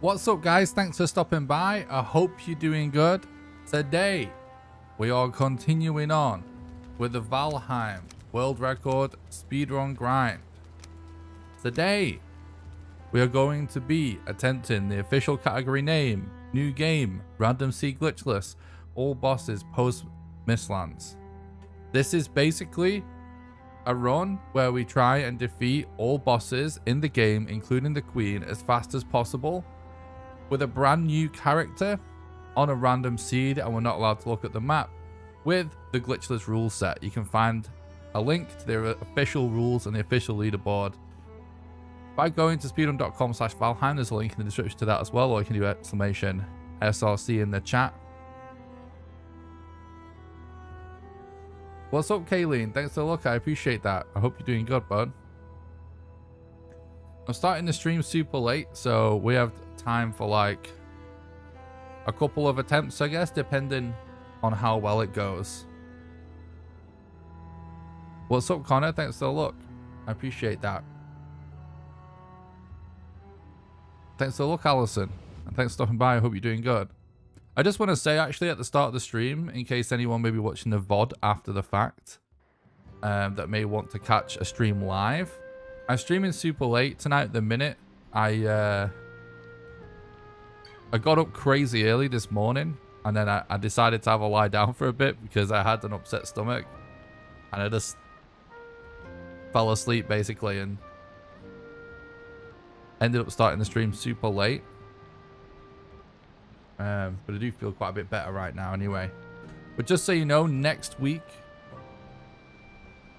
What's up, guys? Thanks for stopping by. I hope you're doing good. Today, we are continuing on with the Valheim world record speedrun grind. Today, we are going to be attempting the official category name, new game, random seed glitchless, all bosses post Mistlands. This is basically a run where we try and defeat all bosses in the game, including the Queen, as fast as possible, with a brand new character on a random seed, and we're not allowed to look at the map, with the glitchless rule set. You can find a link to their official rules and the official leaderboard by going to speedrun.com/Valheim. There's a link in the description to that as well, or you can do exclamation SRC in the chat. What's up, Kayleen? Thanks for the look. I appreciate that. I hope you're doing good, bud. I'm starting the stream super late, so we have time for like a couple of attempts, I guess, depending on how well it goes. What's up, Connor? Thanks for the look. I appreciate that. Thanks for the look, Allison. And thanks for stopping by. I hope you're doing good. I just want to say, actually, at the start of the stream, in case anyone may be watching the VOD after the fact, that may want to catch a stream live, I'm streaming super late tonight at the minute. I got up crazy early this morning, and then I decided to have a lie down for a bit because I had an upset stomach, and I just fell asleep basically and ended up starting the stream super late. But I do feel quite a bit better right now anyway. But just so you know, next week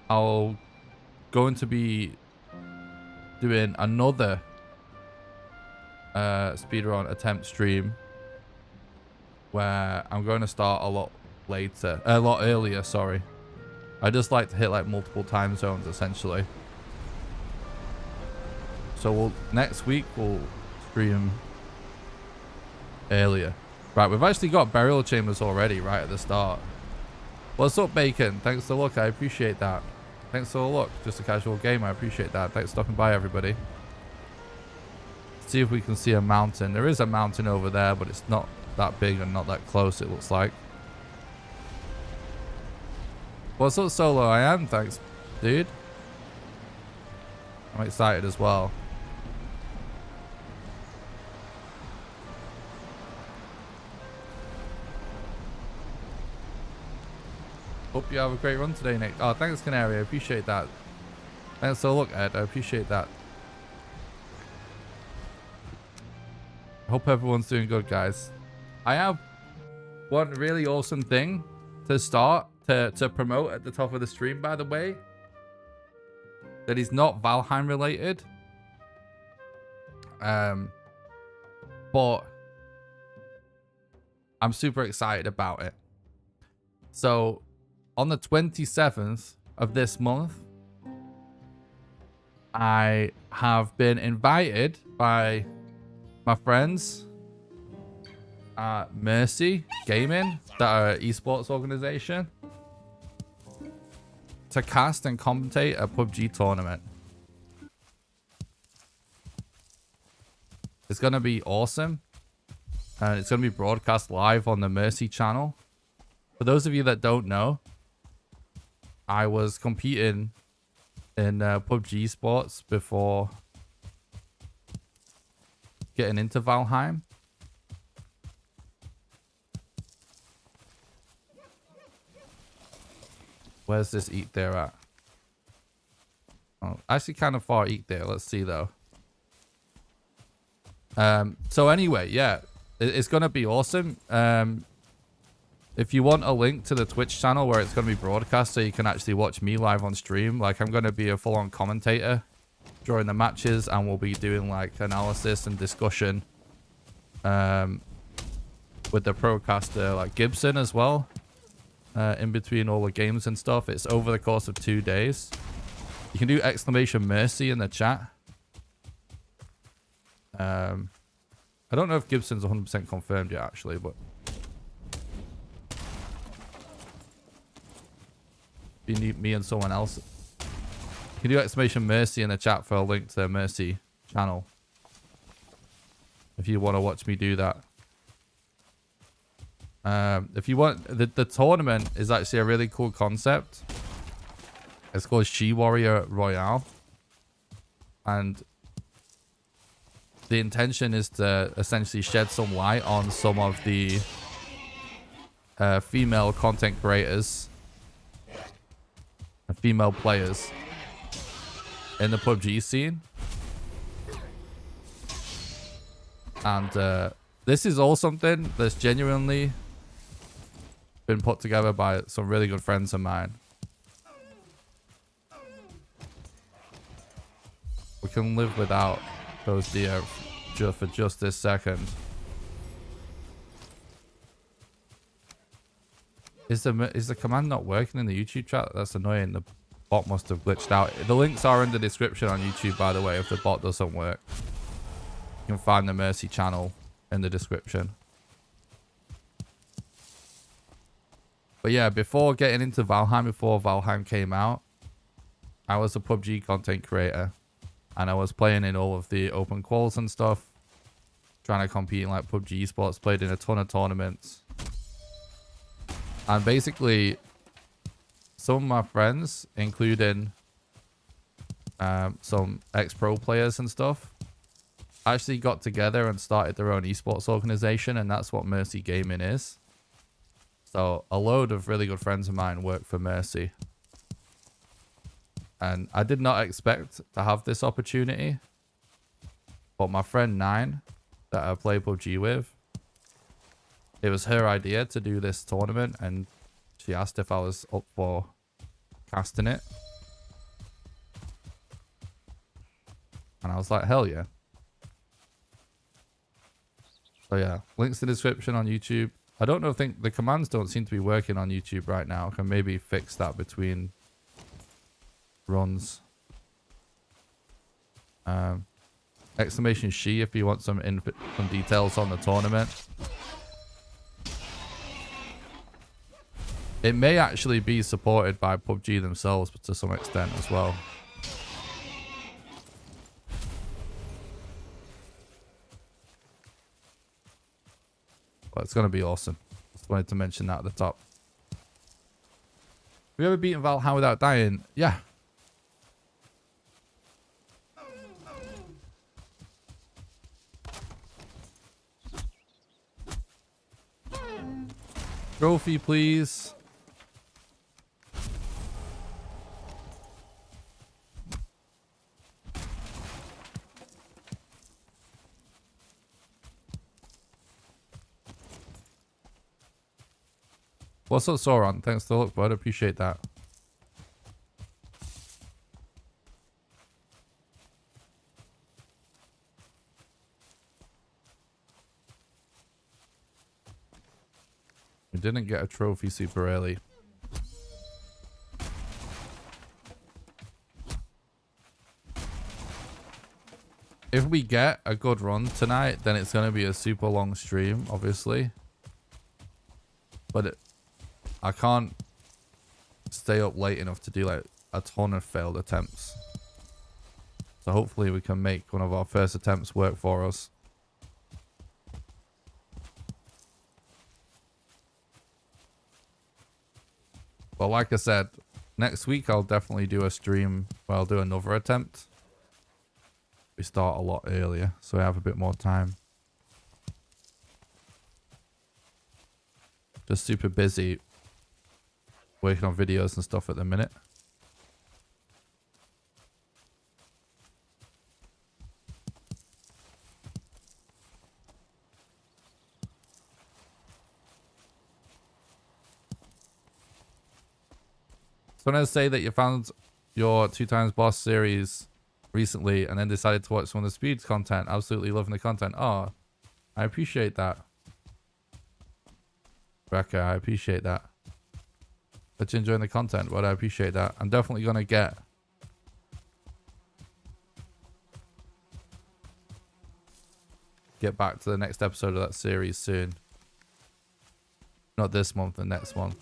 I'll going to be doing another speedrun attempt stream where I'm going to start a lot earlier, sorry. I just like to hit like multiple time zones essentially. So next week we'll stream earlier. Right, we've actually got burial chambers already right at the start. What's up, Bacon? Thanks for the look. I appreciate that. Thanks for the look. Just a casual game. I appreciate that. Thanks for stopping by, everybody. See if we can see a mountain. There is a mountain over there, but it's not that big and not that close, it looks like. What's up, Solo? I am. Thanks, dude. I'm excited as well. Hope you have a great run today, Nick. Oh, thanks, Canary. I appreciate that. Thanks for the look, Ed. I appreciate that. Hope everyone's doing good, guys. I have one really awesome thing to start to promote at the top of the stream, by the way, that is not Valheim related, but I'm super excited about it. So on the 27th of this month, I have been invited by my friends at Mercy Gaming, that are an esports organization, to cast and commentate a PUBG tournament. It's going to be awesome. And it's going to be broadcast live on the Mercy channel. For those of you that don't know, I was competing in PUBG sports before getting into Valheim. Where's this eat there at? Oh, actually kind of far eat there. Let's see though. So anyway, yeah, it's going to be awesome. If you want a link to the Twitch channel where it's going to be broadcast so you can actually watch me live on stream, like I'm going to be a full-on commentator during the matches, and we'll be doing like analysis and discussion with the procaster like Gibson as well, in between all the games and stuff. It's over the course of 2 days. You can do exclamation Mercy in the chat. I don't know if Gibson's 100% confirmed yet actually, but you need me and someone else. You can do exclamation Mercy in the chat for a link to the Mercy channel. if you want to watch me do that. If you want, the tournament is actually a really cool concept. It's called She Warrior Royale. And the intention is to essentially shed some light on some of the female content creators and female players in the PUBG scene. And this is all something that's genuinely been put together by some really good friends of mine. We can live without those deer for just this second. Is the command not working in the YouTube chat? That's annoying. The bot must have glitched out. The links are in the description on YouTube, by the way, if the bot doesn't work. You can find the Mercy channel in the description. But yeah, before getting into Valheim, before Valheim came out, I was a PUBG content creator. And I was playing in all of the open quals and stuff. Trying to compete in like PUBG esports. Played in a ton of tournaments. And basically, some of my friends, including some ex-pro players and stuff, actually got together and started their own esports organization. And that's what Mercy Gaming is. So a load of really good friends of mine work for Mercy. And I did not expect to have this opportunity. But my friend Nine, that I play PUBG with, it was her idea to do this tournament. And she asked if I was up for casting it. And I was like, hell yeah. So yeah, links in the description on YouTube. I don't know, think the commands don't seem to be working on YouTube right now. I can maybe fix that between runs. Exclamation she if you want some details on the tournament. It may actually be supported by PUBG themselves, but to some extent as well. But it's going to be awesome. Just wanted to mention that at the top. Have you ever beaten Valheim without dying? Yeah. Trophy, please. What's up, Sauron? Thanks for the look, bud. Appreciate that. We didn't get a trophy super early. If we get a good run tonight, then it's going to be a super long stream, obviously. But I can't stay up late enough to do like a ton of failed attempts. So hopefully we can make one of our first attempts work for us. But like I said, next week I'll definitely do a stream where I'll do another attempt. We start a lot earlier, so we have a bit more time. Just super busy working on videos and stuff at the minute. So when I say that you found your 2x boss series recently and then decided to watch some of the speeds content, absolutely loving the content. Oh, I appreciate that. Becca, I appreciate that. That you're enjoying the content, but I appreciate that. I'm definitely going to get back to the next episode of that series soon. Not this month, the next month.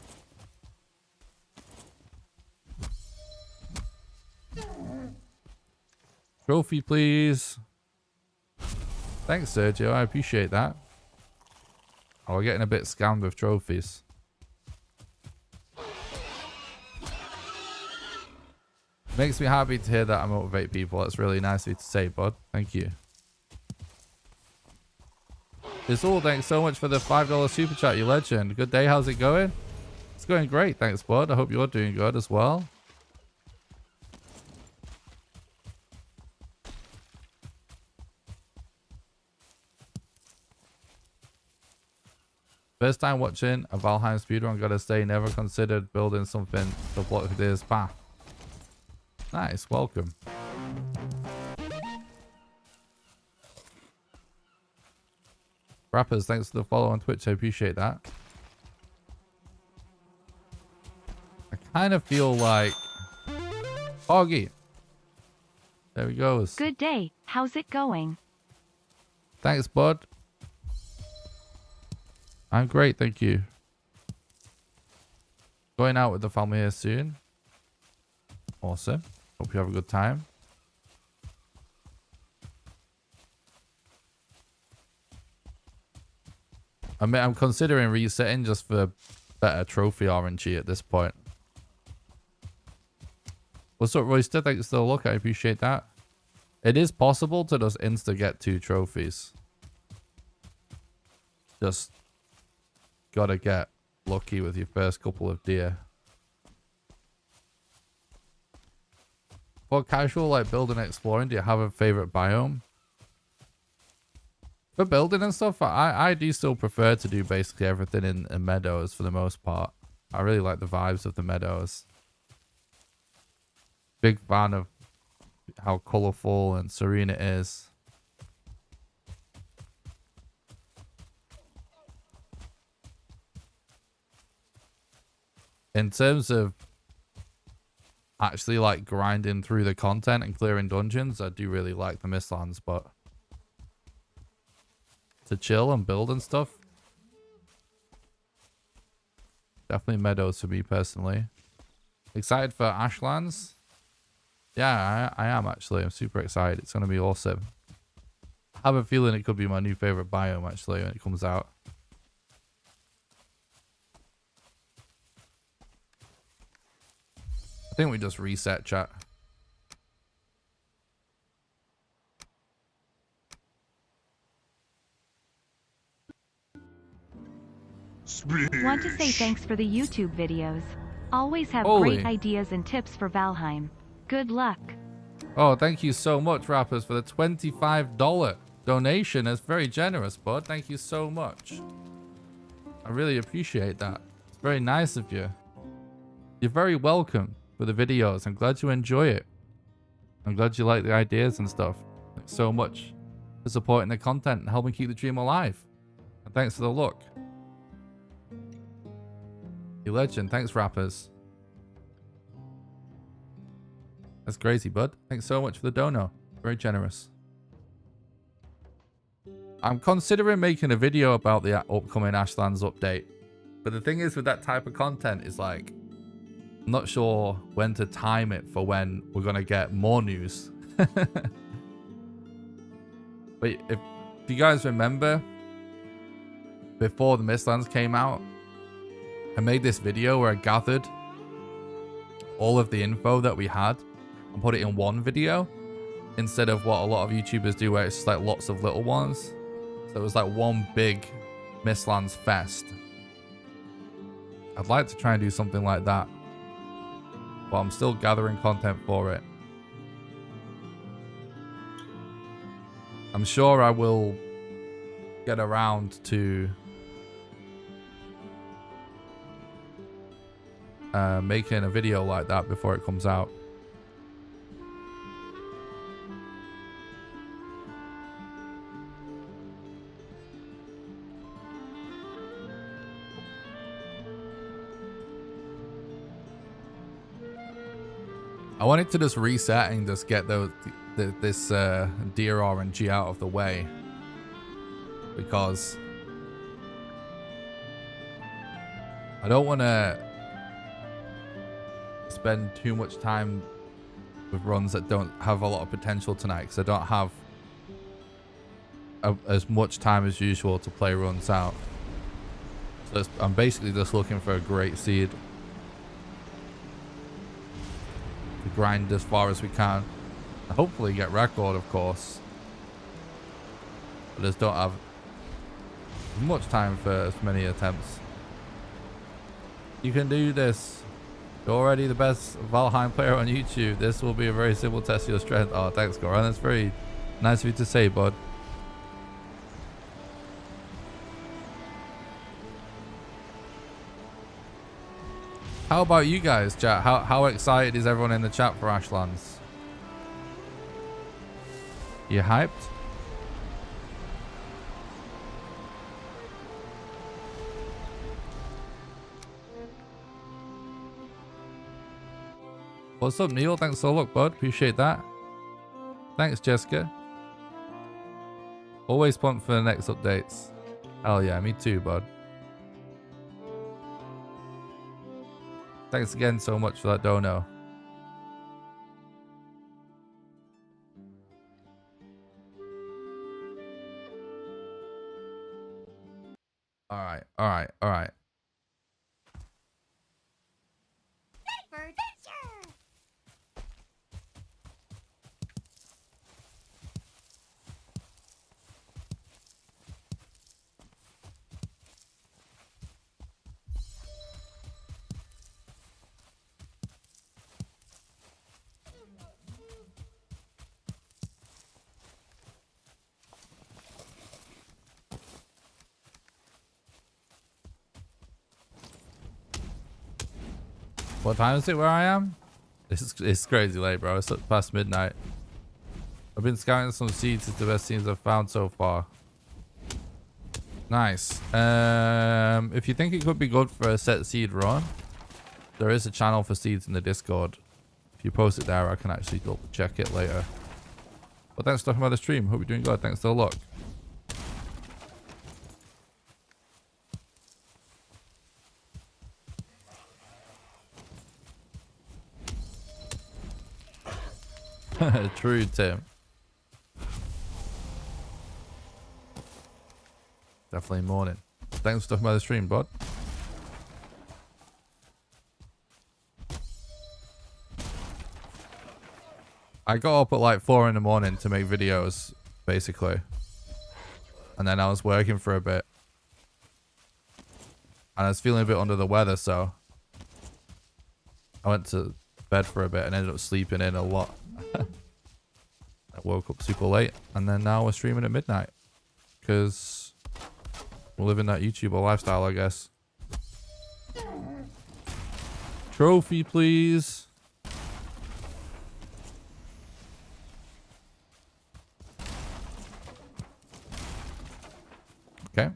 Trophy, please. Thanks, Sergio. I appreciate that. Oh, we're getting a bit scammed with trophies. Makes me happy to hear that I motivate people. That's really nice of you to say, bud. Thank you. It's all. Thanks so much for the $5 super chat, you legend. Good day. How's it going? It's going great. Thanks, bud. I hope you're doing good as well. First time watching a Valheim speedrun. Gotta say, never considered building something to block this path. Nice. Welcome. Rappers, thanks for the follow on Twitch. I appreciate that. I kind of feel like... Augie. There he goes. Good day. How's it going? Thanks, bud. I'm great, thank you. Going out with the family here soon. Awesome. Hope you have a good time. I mean, I'm considering resetting just for better trophy RNG at this point. What's up, Royster? Thanks for the look. I appreciate that. It is possible to just insta get 2 trophies. Just gotta get lucky with your first couple of deer. For casual, like building and exploring, do you have a favorite biome? For building and stuff, I do still prefer to do basically everything in meadows for the most part. I really like the vibes of the meadows. Big fan of how colorful and serene it is. In terms of actually like grinding through the content and clearing dungeons, I do really like the Mistlands, but to chill and build and stuff, definitely meadows for me personally. Excited for Ashlands? Yeah, I am actually. I'm super excited. It's going to be awesome. I have a feeling it could be my new favorite biome actually when it comes out. I think we just reset chat. Want to say thanks for the YouTube videos. Always have Holy. great ideas and tips for Valheim. Good luck. Oh, thank you so much, Rappers, for the $25 donation. That's very generous, bud. Thank you so much. I really appreciate that. It's very nice of you. You're very welcome for the videos. I'm glad you enjoy it. I'm glad you like the ideas and stuff. Thanks so much for supporting the content and helping keep the dream alive. And thanks for the look. You legend. Thanks, Rappers. That's crazy, bud. Thanks so much for the dono. Very generous. I'm considering making a video about the upcoming Ashlands update. But the thing is with that type of content is like, I'm not sure when to time it for when we're going to get more news. But if you guys remember, before the Mistlands came out, I made this video where I gathered all of the info that we had and put it in one video instead of what a lot of YouTubers do where it's just like lots of little ones. So it was like one big Mistlands fest. I'd like to try and do something like that, but I'm still gathering content for it. I'm sure I will get around to making a video like that before it comes out. I wanted to just reset and just get this deer RNG out of the way, because I don't want to spend too much time with runs that don't have a lot of potential tonight, because I don't have as much time as usual to play runs out. So I'm basically just looking for a great seed to grind as far as we can. Hopefully get record, of course. But just don't have much time for as many attempts. You can do this. You're already the best Valheim player on YouTube. This will be a very simple test of your strength. Oh, thanks, Goran. That's very nice of you to say, bud. How about you guys, chat? How excited is everyone in the chat for Ashlands? You hyped? What's up, Neil? Thanks for the look, bud. Appreciate that. Thanks, Jessica. Always pumped for the next updates. Hell yeah, me too, bud. Thanks again so much for that dono. Alright, alright, alright. What time is it where I am? It's crazy late, bro. It's past midnight. I've been scouting some seeds. It's the best seeds I've found so far. Nice. If you think it could be good for a set seed run, there is a channel for seeds in the Discord. If you post it there, I can actually double check it later. But thanks for talking about the stream. Hope you're doing good. Thanks for the look. True, Tim. Definitely morning. Thanks for talking about the stream, bud. I got up at like 4 in the morning to make videos, basically. And then I was working for a bit. And I was feeling a bit under the weather, so I went to bed for a bit and ended up sleeping in a lot. I woke up super late, and then now we're streaming at midnight because we're living that YouTuber lifestyle, I guess. Trophy, please. Okay.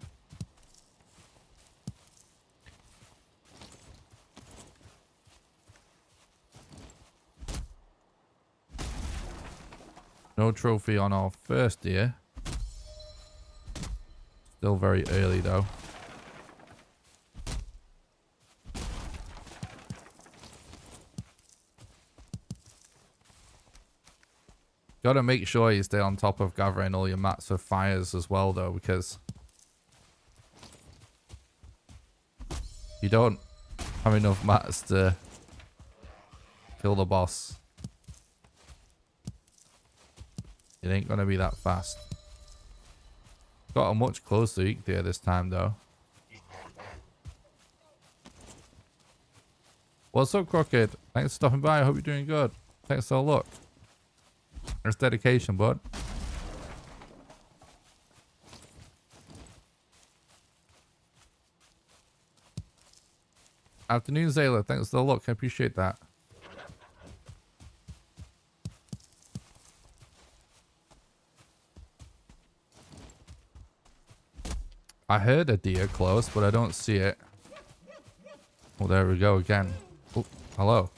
No trophy on our first deer. Still very early though. Gotta make sure you stay on top of gathering all your mats for fires as well though, because you don't have enough mats to kill the boss. It ain't gonna be that fast. Got a much closer eek deer this time though. What's up, Crooked? Thanks for stopping by. I hope you're doing good. Thanks for the look. There's dedication, bud. Afternoon, Zayla. Thanks for the look. I appreciate that. I heard a deer close, but I don't see it. Well, there we go again. Oh, hello.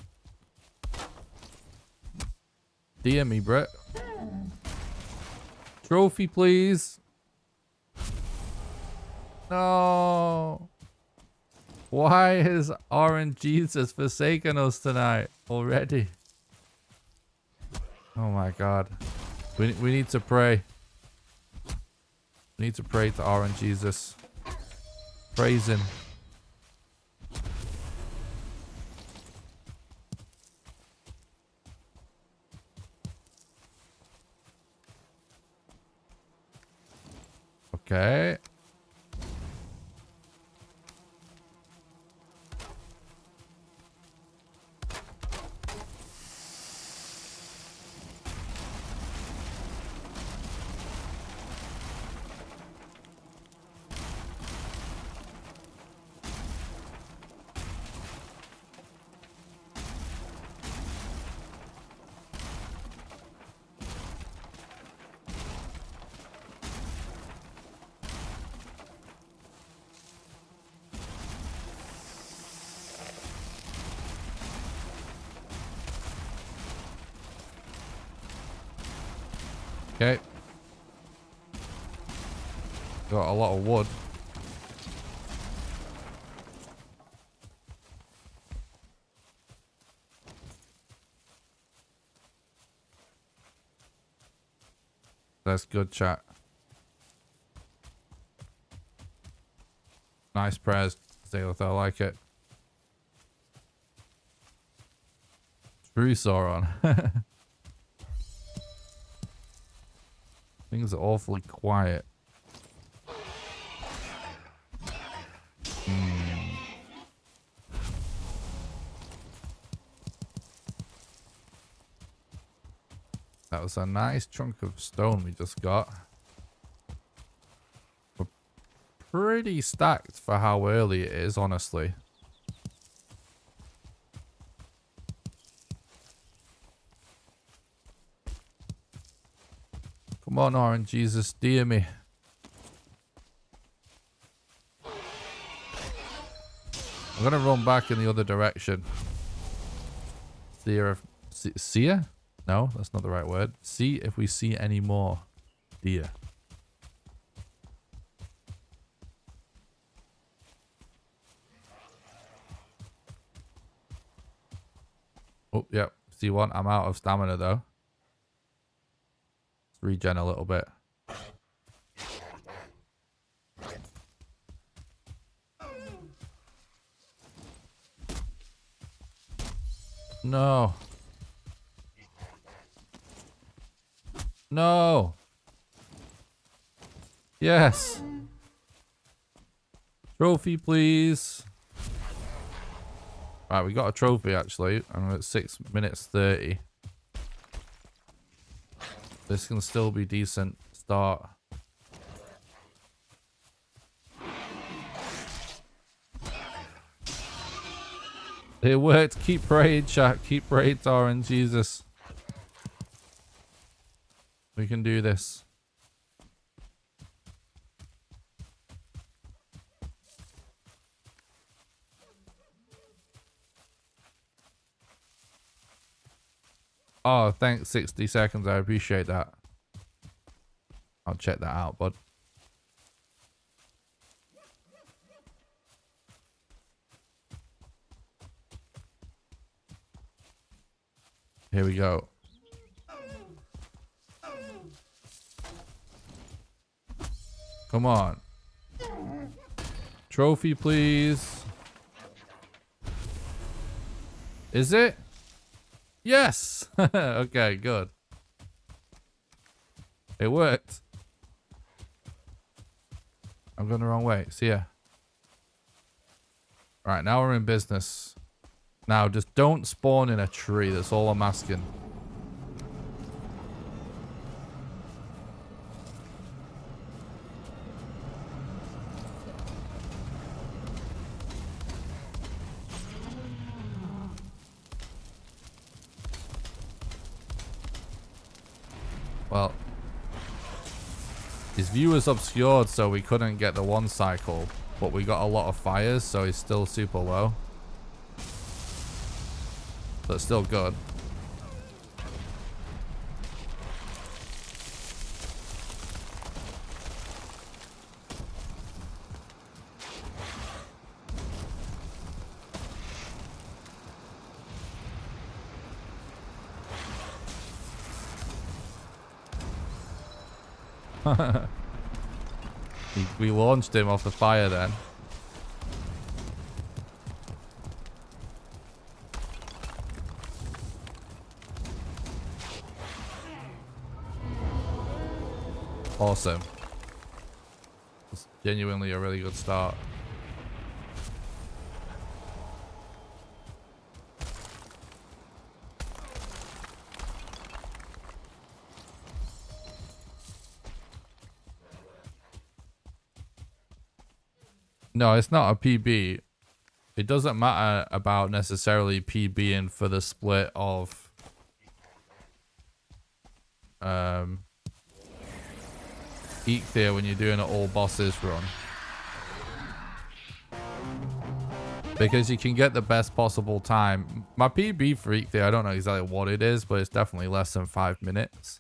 Dear me, Brett. Trophy, please. No. Why has Orange Jesus forsaken us tonight already? Oh my God. We need to pray. We need to pray to Orange Jesus. Praise him. Okay. Okay. Got a lot of wood. That's good, chat. Nice prayers, Zaylath. I like it. True Sauron. Things are awfully quiet. That was a nice chunk of stone we just got. We're pretty stacked for how early it is, honestly. Come on, Orange Jesus, dear me. I'm gonna run back in the other direction. See ya? No, that's not the right word. See if we see any more deer. Oh, yep. See one. I'm out of stamina though. Let's regen a little bit. No. No. Yes. Trophy, please. Right, we got a trophy actually. I'm at 6 minutes 30. This can still be decent start. It worked. Keep praying, chat. Keep praying, Torrent Jesus. We can do this. Oh, thanks 60 seconds. I appreciate that. I'll check that out, bud. Here we go. Come on. Trophy, please. Is it? Yes. Okay, good. It worked. I'm going the wrong way. See ya. Right, now we're in business. Now, just don't spawn in a tree. That's all I'm asking. Well, his view was obscured, so we couldn't get the one cycle, but we got a lot of fires, so he's still super low. But still good. We launched him off the fire then. Awesome. It's genuinely a really good start. No, it's not a PB. It doesn't matter about necessarily PBing for the split of Eikthyr when you're doing an all bosses run. Because you can get the best possible time. My PB for Eikthyr, I don't know exactly what it is, but it's definitely less than 5 minutes.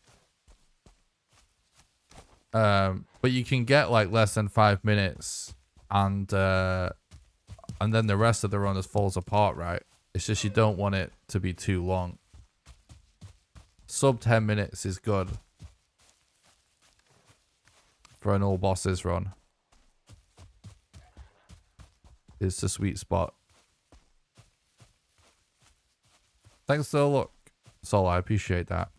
But you can get like less than 5 minutes and then the rest of the run just falls apart, right? It's just you don't want it to be too long. Sub 10 minutes is good for an all bosses run. It's the sweet spot. Thanks for the look, Sol. I appreciate that.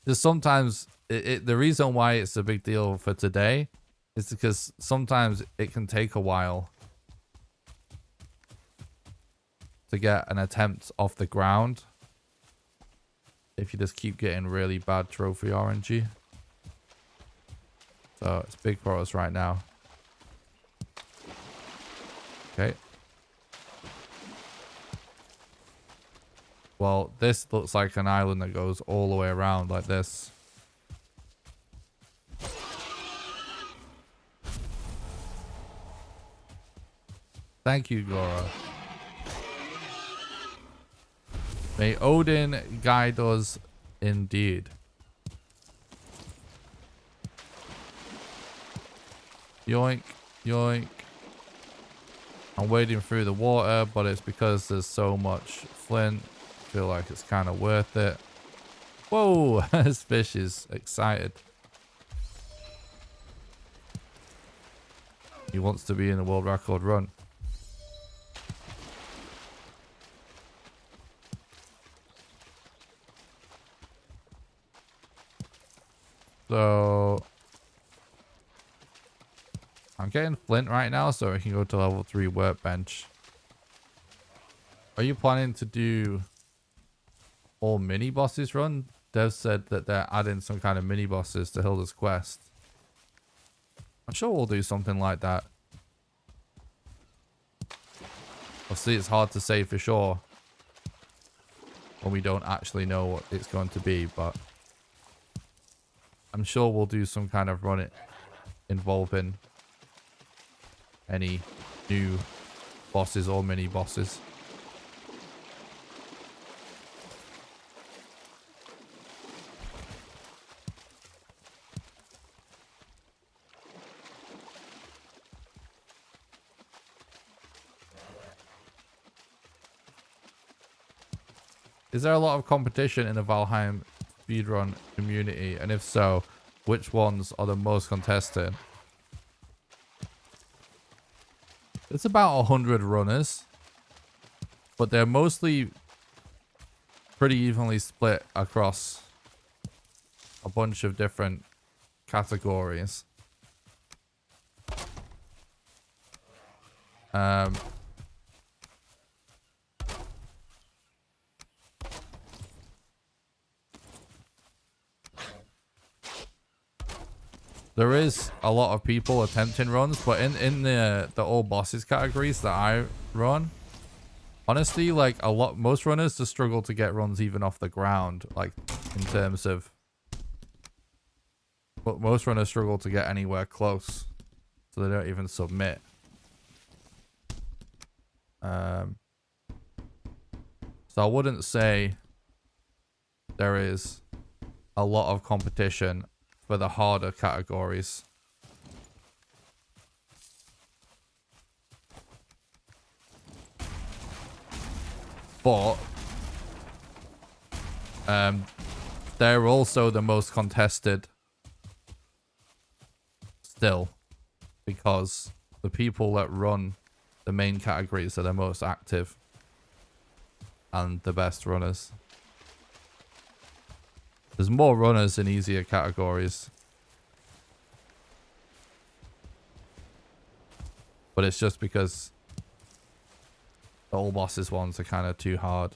Just sometimes the reason why it's a big deal for today is because sometimes it can take a while to get an attempt off the ground if you just keep getting really bad trophy RNG. So it's big for us right now. Okay. Well, this looks like an island that goes all the way around like this. Thank you, Gora. May Odin guide us indeed. Yoink, yoink. I'm wading through the water, but it's because there's so much flint. I feel like it's kind of worth it. Whoa, this fish is excited. He wants to be in the world record run. So I'm getting flint right now, so I can go to level 3 workbench. Are you planning to do all mini bosses run? Dev said that they're adding some kind of mini bosses to Hilda's quest. I'm sure we'll do something like that. Obviously, it's hard to say for sure when we don't actually know what it's going to be, but I'm sure we'll do some kind of run involving any new bosses or mini bosses. Is there a lot of competition in the Valheim speedrun community? And if so, which ones are the most contested? It's about 100 runners, but they're mostly pretty evenly split across a bunch of different categories. There is a lot of people attempting runs, but in the all bosses categories that I run, honestly, like most runners just struggle to get runs even off the ground, like in terms of, but most runners struggle to get anywhere close, so they don't even submit. So I wouldn't say there is a lot of competition for the harder categories. But they're also the most contested still, because the people that run the main categories are the most active and the best runners. There's more runners in easier categories, but it's just because the all bosses ones are kind of too hard.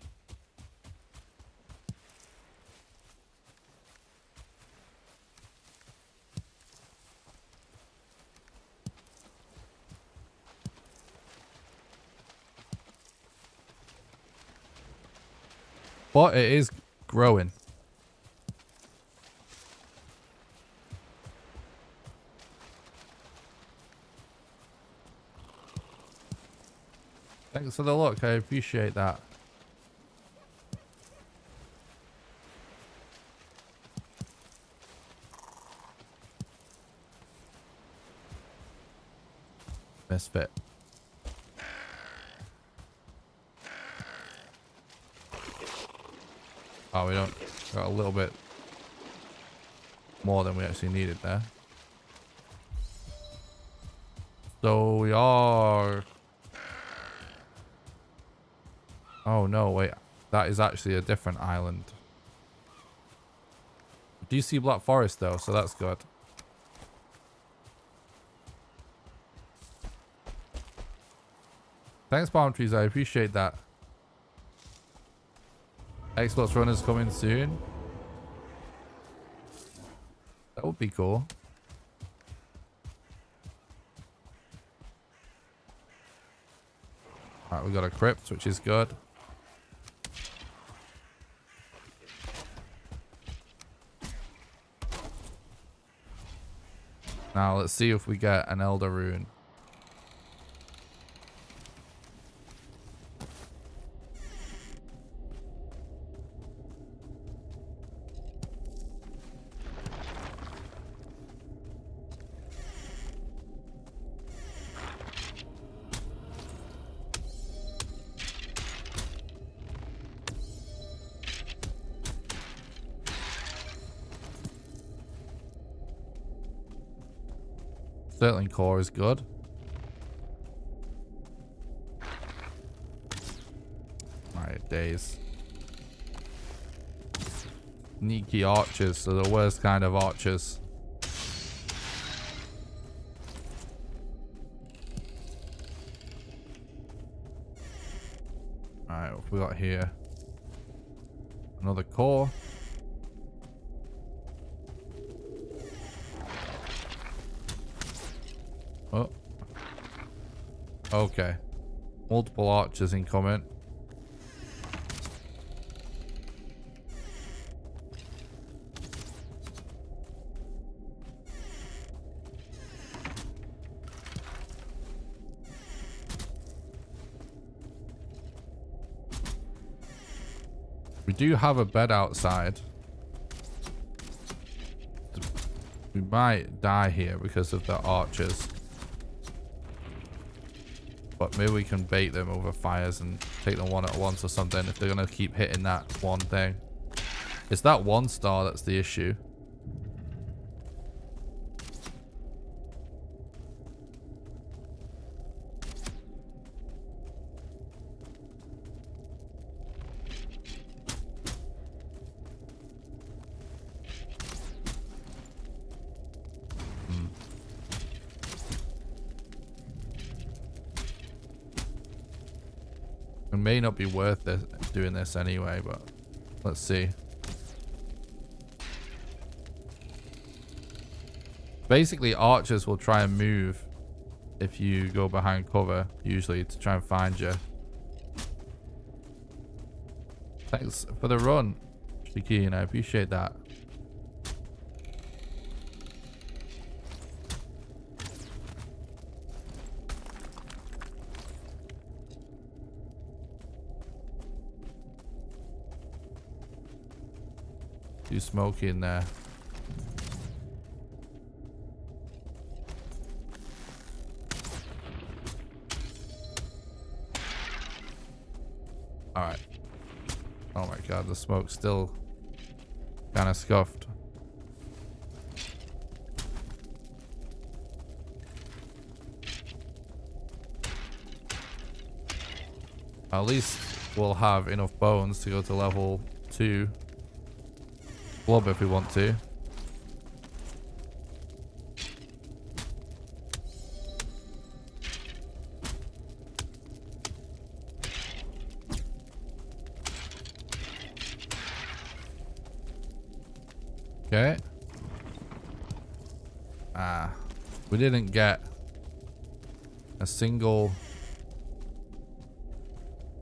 But it is growing. Thanks for the look. I appreciate that. Misfit. Oh, we don't got a little bit more than we actually needed there. So we are... Oh no, wait. That is actually a different island. Do you see Black Forest though? So that's good. Thanks, Palm Trees. I appreciate that. Xbox runners coming soon. That would be cool. Alright, we got a crypt, which is good. Now let's see if we get an Elder Rune. Sterling core is good. Alright, days. Sneaky archers, so the worst kind of archers. Alright, what have we got here? Another core. Oh. Okay. Multiple archers incoming. We do have a bed outside. We might die here because of the archers. But maybe we can bait them over fires and take them one at once or something if they're going to keep hitting that one thing. It's that one star that's the issue. It may not be worth this, doing this anyway, but let's see. Basically, archers will try and move if you go behind cover, usually, to try and find you. Thanks for the run, Shakeen. I appreciate that. Too smoky in there. Alright. Oh my god, the smoke's still kind of scuffed. At least we'll have enough bones to go to level 2. Blob if we want to. Okay. We didn't get a single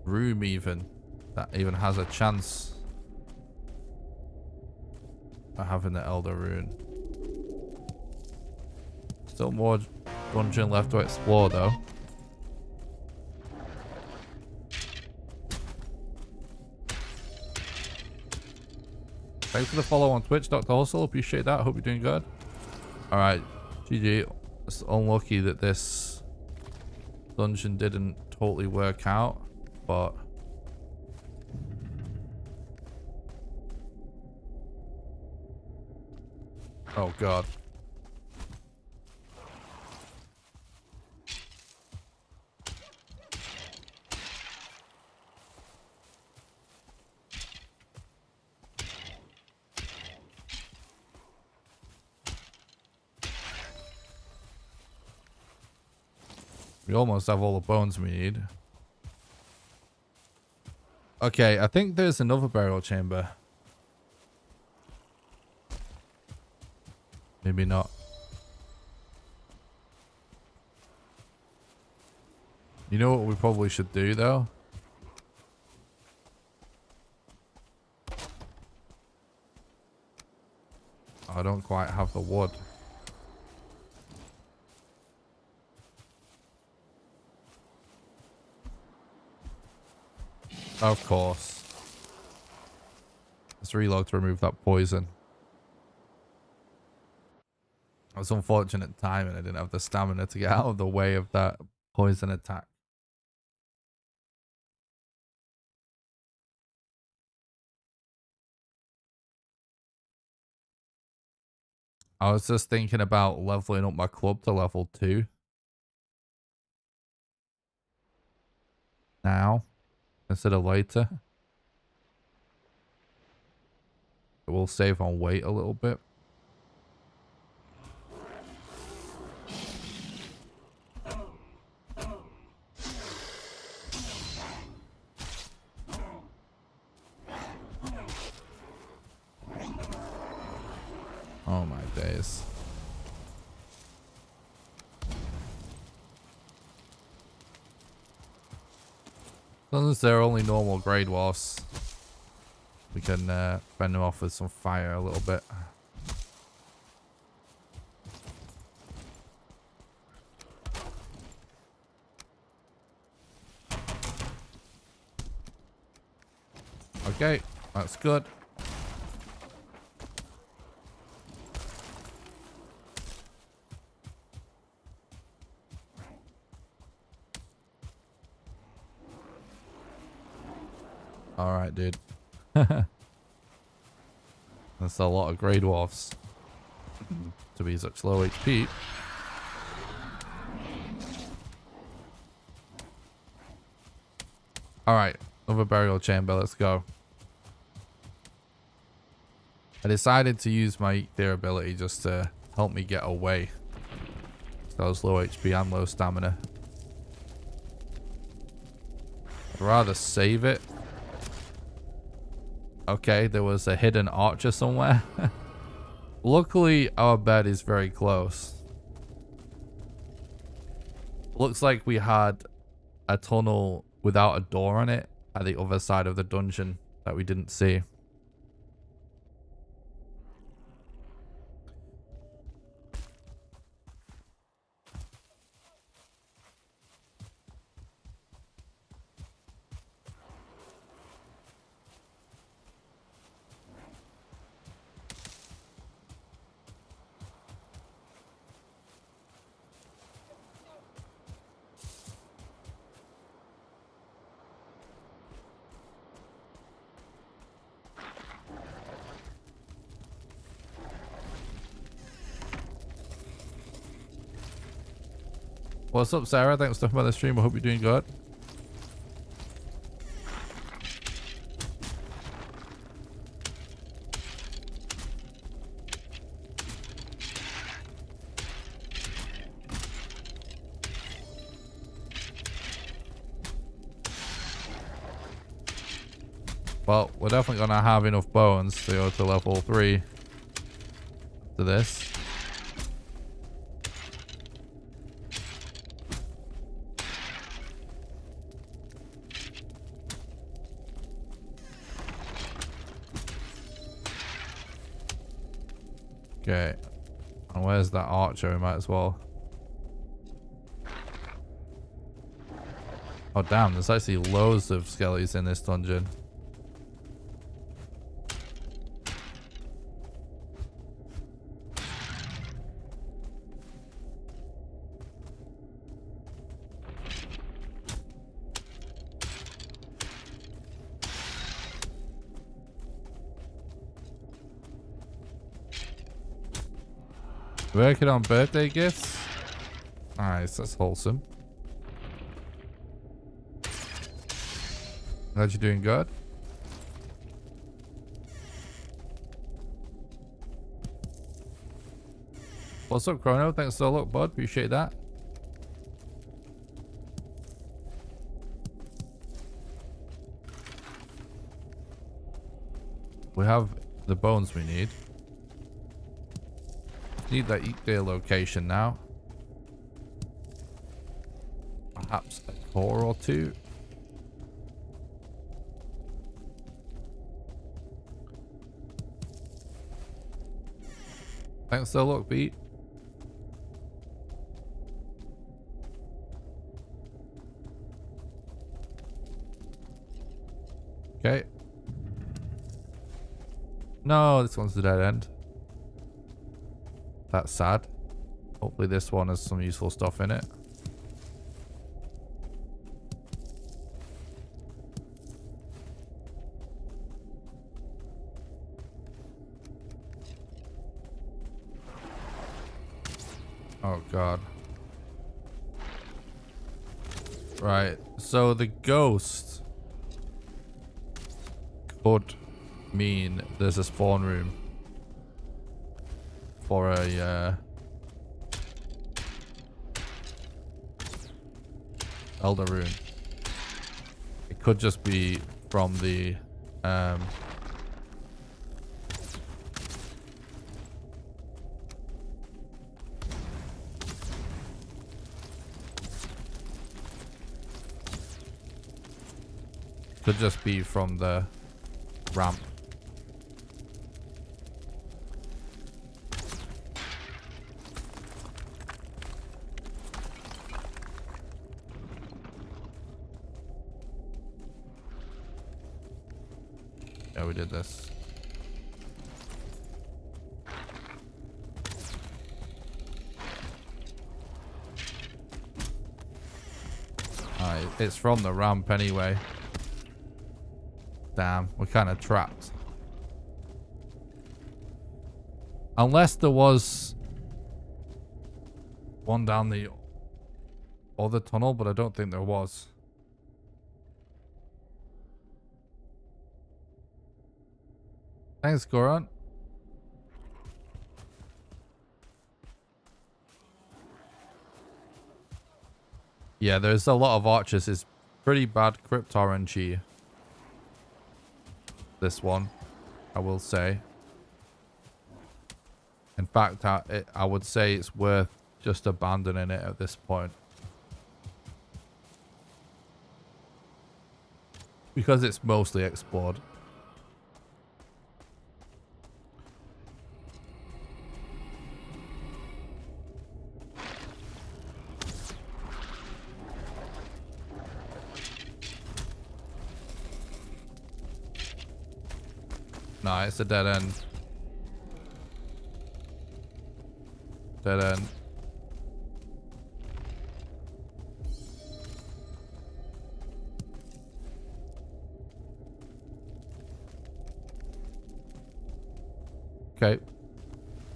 room even that even has a chance of having the Elder Rune. Still more dungeon left to explore though. Thanks for the follow on Twitch, Dr. Hustle. Appreciate that. Hope you're doing good. Alright, GG. It's unlucky that this dungeon didn't totally work out, but oh god. We almost have all the bones we need. Okay, I think there's another burial chamber. Maybe not. You know what we probably should do though? I don't quite have the wood. Of course. Let's reload to remove that poison. It was unfortunate timing. I didn't have the stamina to get out of the way of that poison attack. I was just thinking about leveling up my club to level 2. Now. Instead of later. It will save on weight a little bit. Oh my days. As long as they're only normal grade dwarfs, we can fend them off with some fire a little bit. Okay, that's good. Alright, dude. That's a lot of grey dwarfs to be such low HP. Alright, another burial chamber, let's go. I decided to use my Eat There ability just to help me get away. So I was low HP and low stamina. I'd rather save it. Okay, there was a hidden archer somewhere. Luckily, our bed is very close. Looks like we had a tunnel without a door on it at the other side of the dungeon that we didn't see. What's up, Sarah? Thanks for stopping by the stream. I hope you're doing good. Well, we're definitely going to have enough bones to go to level 3 to this. Okay. And where's that archer? We might as well. Oh damn, there's actually loads of skellies in this dungeon. Working on birthday gifts. Nice, that's wholesome. Glad you're doing good. What's up, Chrono? Thanks for the look, bud. Appreciate that. We have the bones we need. Need that Eekday location now. Perhaps a core or two. Thanks for the look, Beat. Okay. No, this one's the dead end. That's sad. Hopefully this one has some useful stuff in it. Oh god. Right, so the ghost could mean there's a spawn room for a Elder Rune. It could just be from the could just be from the ramp. Yeah, we did this. Alright, it's from the ramp anyway. Damn, we're kind of trapped. Unless there was one down the other tunnel, but I don't think there was. Thanks, Goran. Yeah, there's a lot of archers. It's pretty bad crypt RNG. This one, I will say. In fact, I would say it's worth just abandoning it at this point. Because it's mostly explored. Nah, it's a dead end. Dead end. Okay.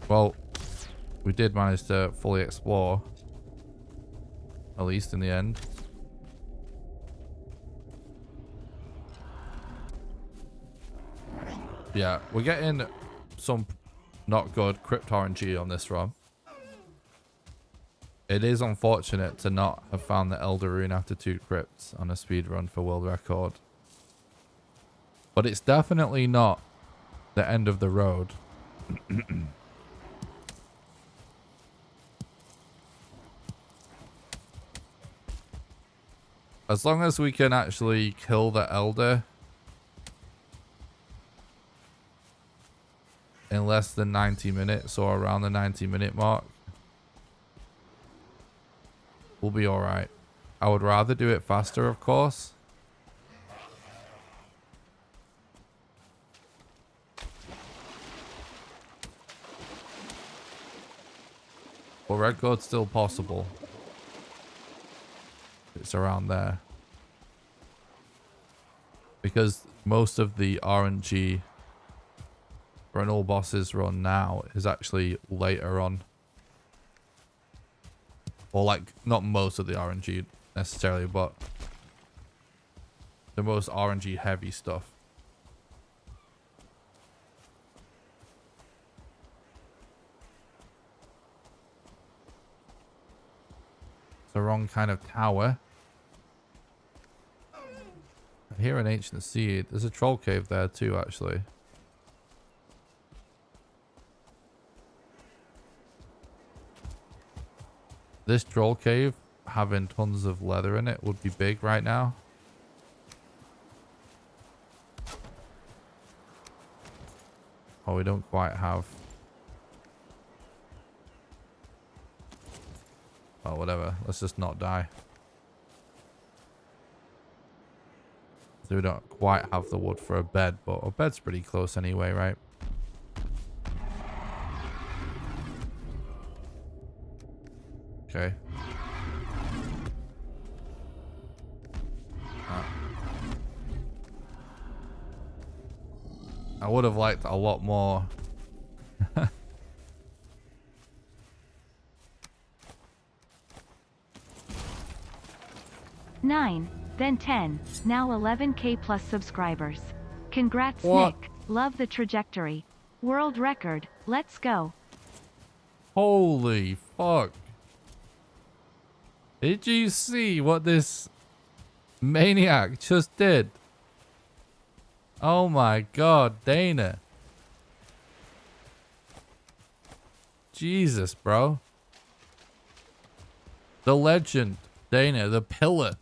Well, we did manage to fully explore. At least in the end. Yeah, we're getting some not good crypt RNG on this run. It is unfortunate to not have found the Elder Rune after 2 crypts on a speed run for world record. But it's definitely not the end of the road. As long as we can actually kill the Elder in less than 90 minutes or around the 90-minute mark, we'll be alright. I would rather do it faster, of course. But record's still possible. It's around there. Because most of the RNG for an all bosses run now is actually later on. Or like, not most of the RNG necessarily, but the most RNG heavy stuff. It's the wrong kind of tower. I hear an ancient seed. There's a troll cave there too, actually. This troll cave, having tons of leather in it, would be big right now. Oh, we don't quite have... Oh, whatever. Let's just not die. So we don't quite have the wood for a bed, but a bed's pretty close anyway, right? Okay. I would have liked a lot more. 9, then 10, now 11K plus subscribers. Congrats, What? Nick. Love the trajectory. World record. Let's go. Holy fuck. Did you see what this maniac just did? Oh my god, Dana. Jesus, bro. The legend, Dana, the pillar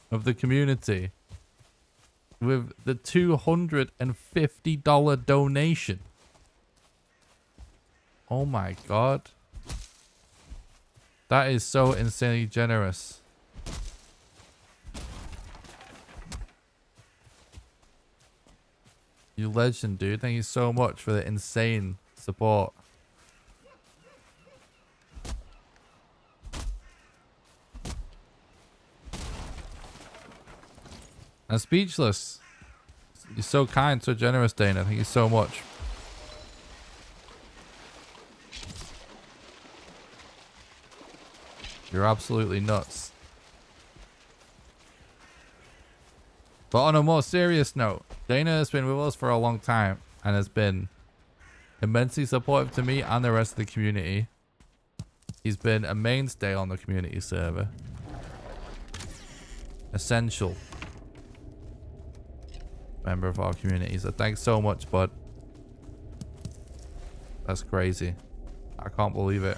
of the community. With the $250 donation. Oh my god. That is so insanely generous. You legend, dude. Thank you so much for the insane support. I'm speechless. You're so kind, so generous, Dana. Thank you so much. You're absolutely nuts. But on a more serious note, Dana has been with us for a long time and has been immensely supportive to me and the rest of the community. He's been a mainstay on the community server. Essential member of our community. So thanks so much, bud. That's crazy. I can't believe it.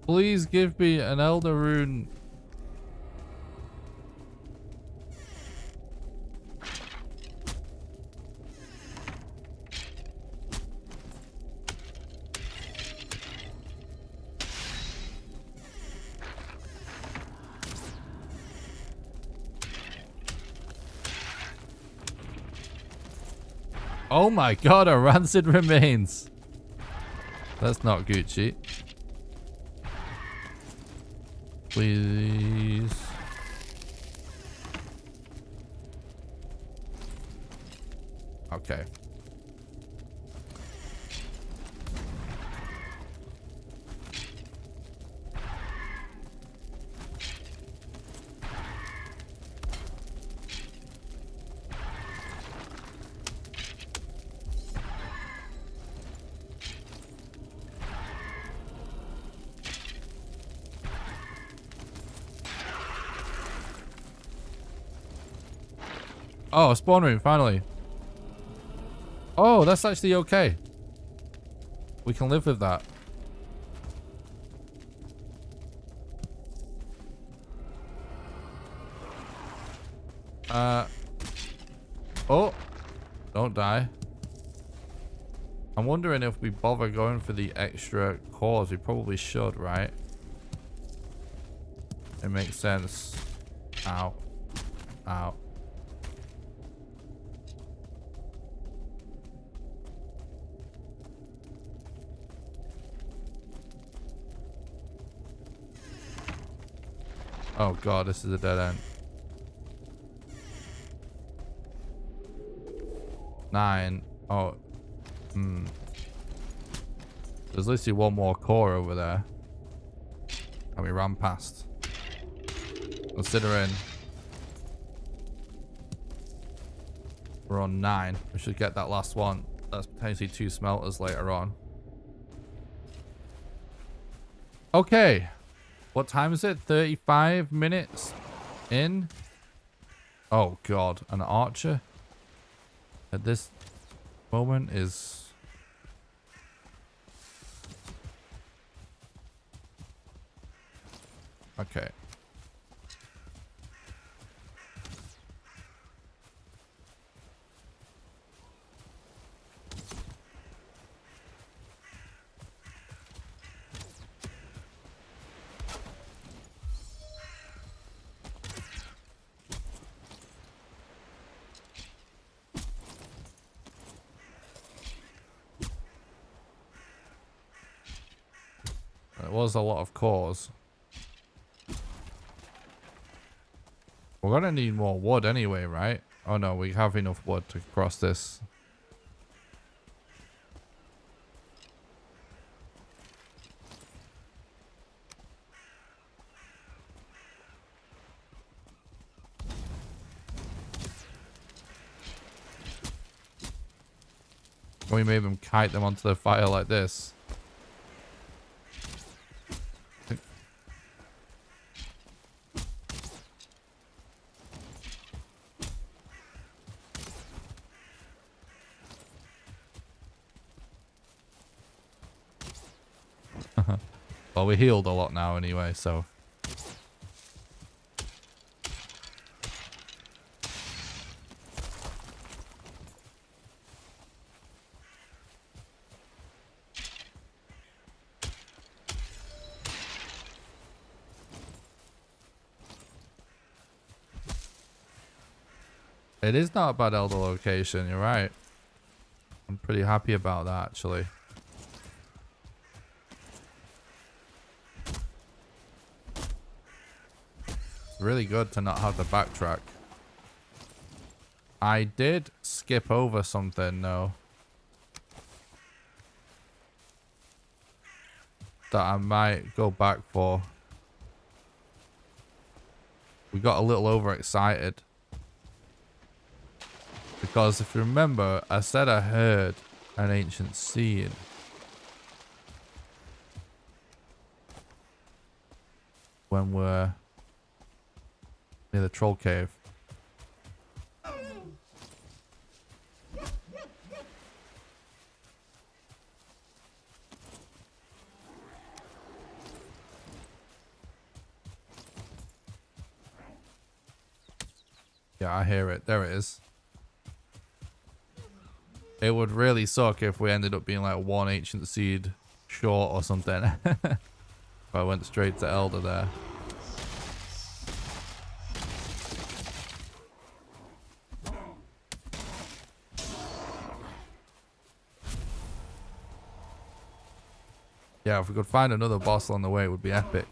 Please give me an Elder Rune. Oh my god, a rancid remains. That's not Gucci. Please. Okay. Oh, a spawn room, finally. Oh, that's actually okay. We can live with that. Oh, don't die. I'm wondering if we bother going for the extra cores. We probably should, right? It makes sense. Ow. Ow. Oh god, this is a dead end. 9. Oh. There's literally one more core over there. And we ran past. Considering we're on 9, we should get that last one. That's potentially 2 smelters later on. Okay. What time is it? 35 minutes in? Oh god, an archer at this moment is... Okay. It was a lot of cores. We're gonna need more wood anyway, right? Oh no, we have enough wood to cross this. Can we maybe kite them onto the fire like this? Well, we healed a lot now anyway, so... It is not a bad elder location, you're right. I'm pretty happy about that, actually. Really good to not have to backtrack. I did skip over something, though. That I might go back for. We got a little overexcited. Because if you remember, I said I heard an ancient seed. When we're near the troll cave. Yeah, I hear it. There it is. It would really suck if we ended up being like one ancient seed short or something. If I went straight to Elder there. Yeah, if we could find another boss on the way, it would be epic.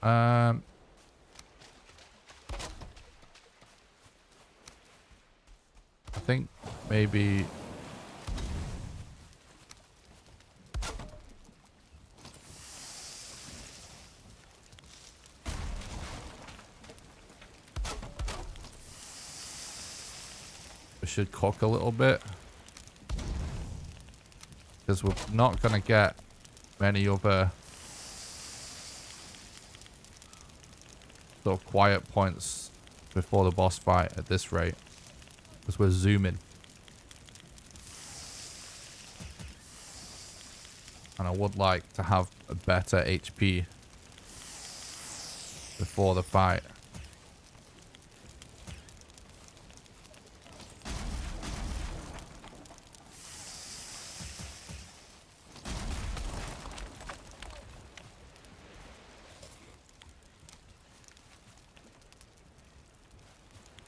I think maybe we should cook a little bit, because we're not going to get many other sort of quiet points before the boss fight at this rate, because we're zooming. And I would like to have a better HP before the fight.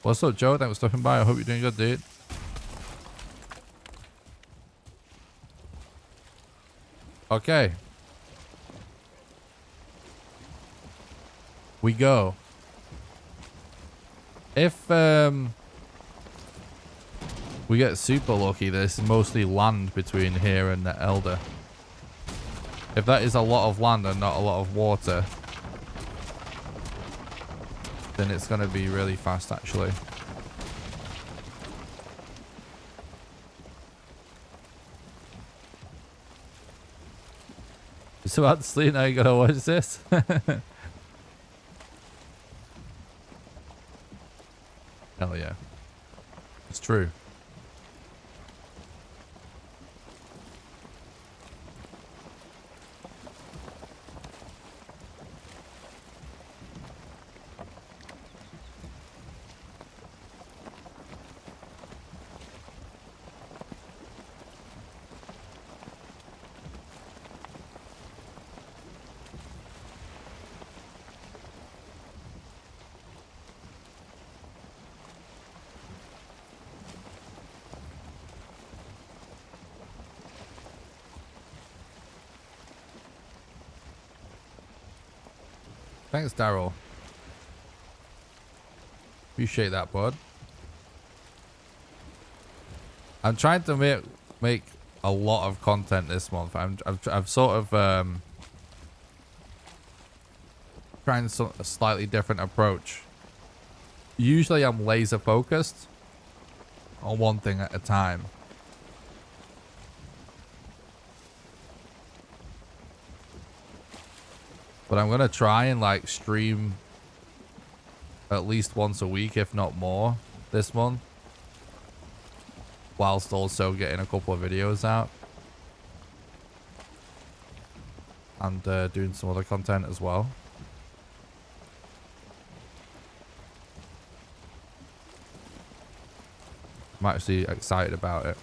What's up, Joe? Thanks for stopping by. I hope you're doing good, dude. Okay. We go. If we get super lucky, there's mostly land between here and the Elder. If that is a lot of land and not a lot of water, then it's going to be really fast, actually. It's about to sleep now, you gotta watch this. Hell yeah. It's true. Thanks, Daryl. Appreciate that, bud. I'm trying to make a lot of content this month. I've sort of trying a slightly different approach. Usually I'm laser focused on one thing at a time. But I'm going to try and like stream at least once a week, if not more, this month. Whilst also getting a couple of videos out. And doing some other content as well. I'm actually excited about it.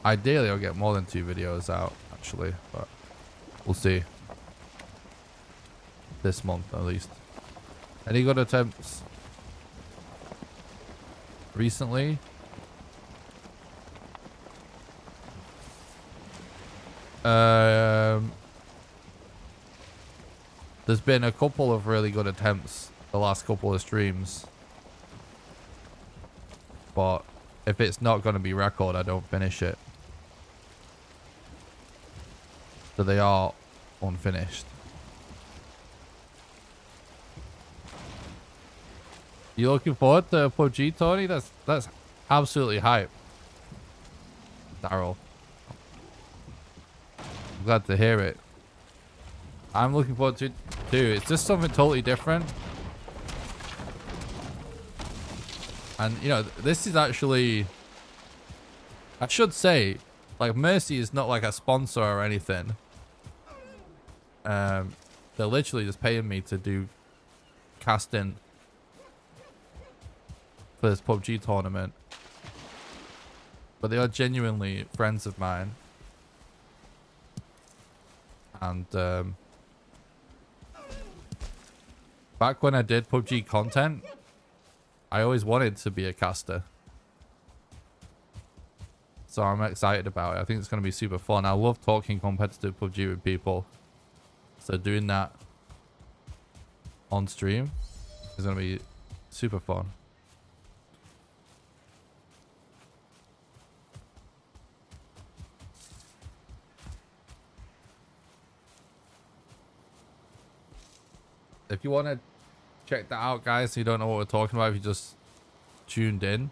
Ideally, I'll get more than 2 videos out, actually, but we'll see. This month, at least. Any good attempts recently? There's been a couple of really good attempts the last couple of streams. But if it's not going to be record, I don't finish it. So they are unfinished. You looking forward to PUBG, Tony? That's absolutely hype. Daryl. I'm glad to hear it. I'm looking forward to it too. It's just something totally different. And, you know, this is actually... I should say, like, Mercy is not like a sponsor or anything. They're literally just paying me to do casting for this PUBG tournament. But they are genuinely friends of mine. And back when I did PUBG content, I always wanted to be a caster. So I'm excited about it. I think it's going to be super fun. I love talking competitive PUBG with people. So doing that on stream is going to be super fun. If you want to check that out, guys, so you don't know what we're talking about, if you just tuned in,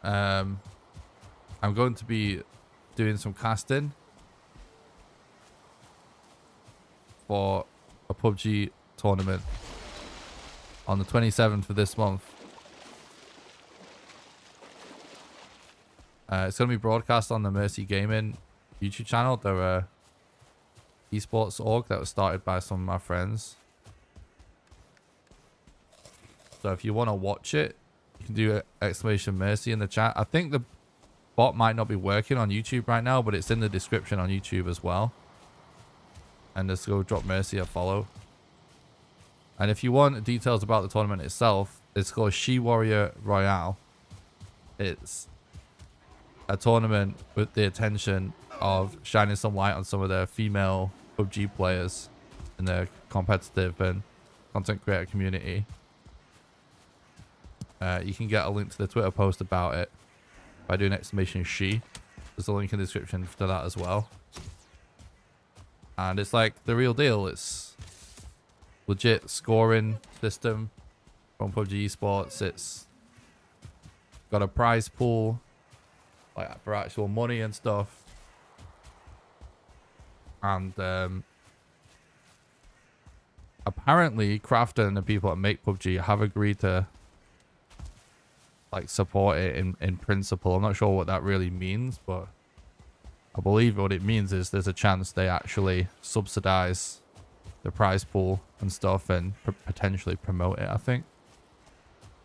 I'm going to be doing some casting for a PUBG tournament on the 27th of this month. It's going to be broadcast on the Mercy Gaming YouTube channel. They're a esports org that was started by some of my friends. So if you want to watch it, you can do exclamation Mercy in the chat. I think the bot might not be working on YouTube right now, but it's in the description on YouTube as well. And just go drop Mercy a follow. And if you want details about the tournament itself, it's called She Warrior Royale. It's a tournament with the intention of shining some light on some of the female PUBG players in the competitive and content creator community. You can get a link to the Twitter post about it by doing exclamation she. There's a link in the description to that as well. And it's like the real deal. It's legit scoring system from PUBG Esports. It's got a prize pool like for actual money and stuff. And apparently Crafter and the people that make PUBG have agreed to like support it in principle. I'm not sure what that really means, but I believe what it means is there's a chance they actually subsidize the prize pool and stuff and potentially promote it, I think.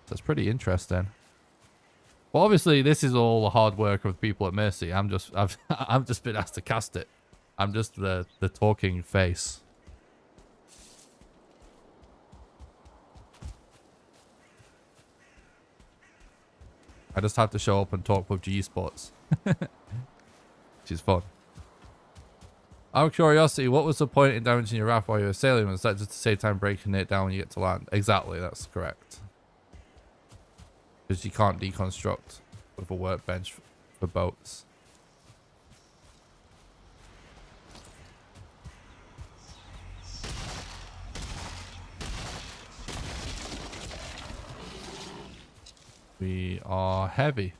So it's pretty interesting. Well, obviously this is all the hard work of people at Mercy. I've just been asked to cast it. I'm just the talking face. I just have to show up and talk PUBG Esports. Which is fun. Out of curiosity, what was the point in damaging your raft while you were sailing? Was that just to save time breaking it down when you get to land? Exactly, that's correct. Because you can't deconstruct with a workbench for boats. We are heavy.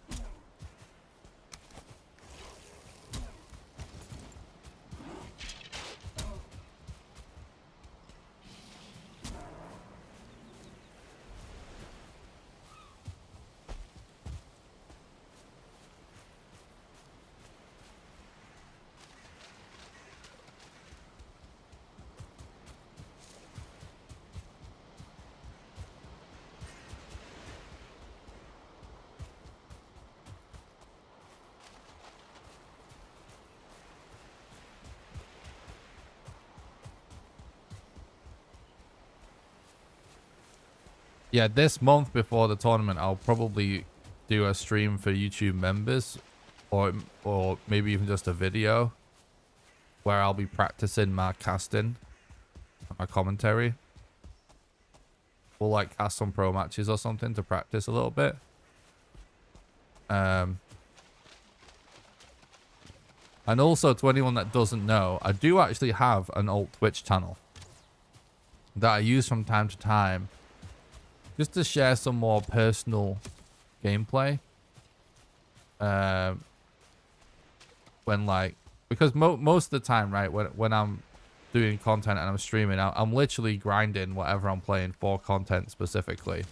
Yeah, this month before the tournament, I'll probably do a stream for YouTube members, or maybe even just a video where I'll be practicing my casting, my commentary. We'll like cast some pro matches or something to practice a little bit. And also, to anyone that doesn't know, I do actually have an alt Twitch channel that I use from time to time just to share some more personal gameplay. When like, because most of the time, right, when I'm doing content and I'm streaming, I'm literally grinding whatever I'm playing for content specifically.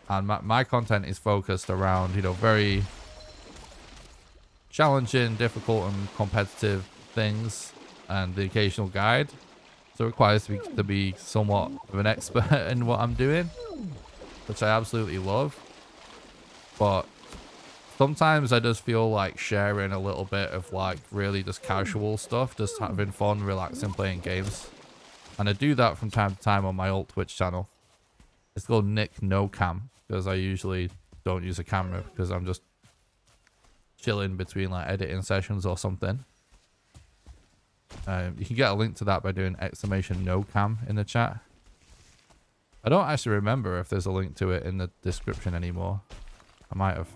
And my content is focused around, you know, very challenging, difficult and competitive things and the occasional guide. So it requires me to be somewhat of an expert in what I'm doing, which I absolutely love. But sometimes I just feel like sharing a little bit of like really just casual stuff, just having fun, relaxing, playing games. And I do that from time to time on my alt Twitch channel. It's called Nick No Cam, because I usually don't use a camera because I'm just chilling between like editing sessions or something. You can get a link to that by doing !NoCam in the chat. I don't actually remember if there's a link to it in the description anymore. I might have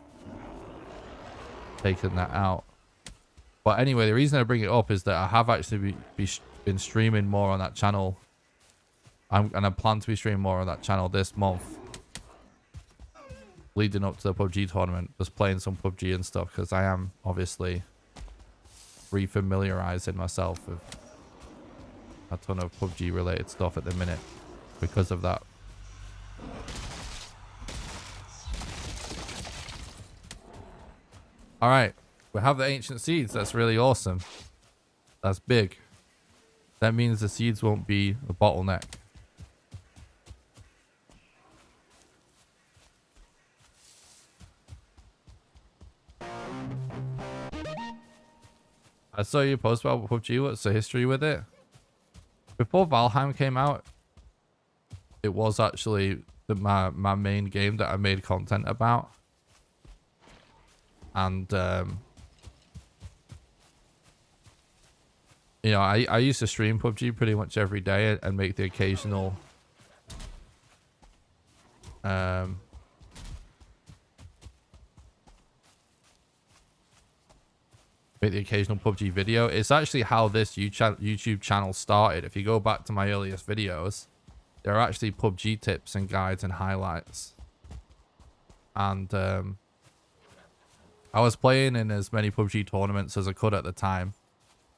taken that out. But anyway, the reason I bring it up is that I have actually been streaming more on that channel. And I plan to be streaming more on that channel this month. Leading up to the PUBG tournament. Just playing some PUBG and stuff. Because I am obviously refamiliarizing myself with a ton of PUBG related stuff at the minute. Because of that. Alright. We have the ancient seeds. That's really awesome. That's big. That means the seeds won't be a bottleneck. I saw you post about PUBG. What's the history with it? Before Valheim came out, it was actually my main game that I made content about. And you know, I used to stream PUBG pretty much every day and make the occasional PUBG video. It's actually how this YouTube channel started. If you go back to my earliest videos, there are actually PUBG tips and guides and highlights. And I was playing in as many PUBG tournaments as I could at the time.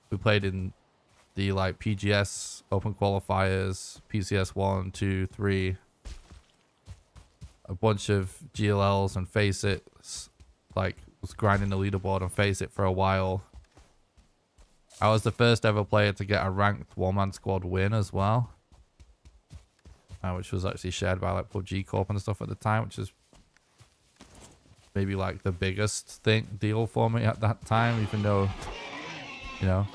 We played in the like PGS Open Qualifiers, PCS 1, 2, 3, a bunch of GLLs and Face It's. Like, was grinding the leaderboard and Face It for a while. I was the first ever player to get a ranked one-man squad win as well, which was actually shared by like PUBG Corp and stuff at the time, which is maybe like the biggest deal for me at that time, even though, you know,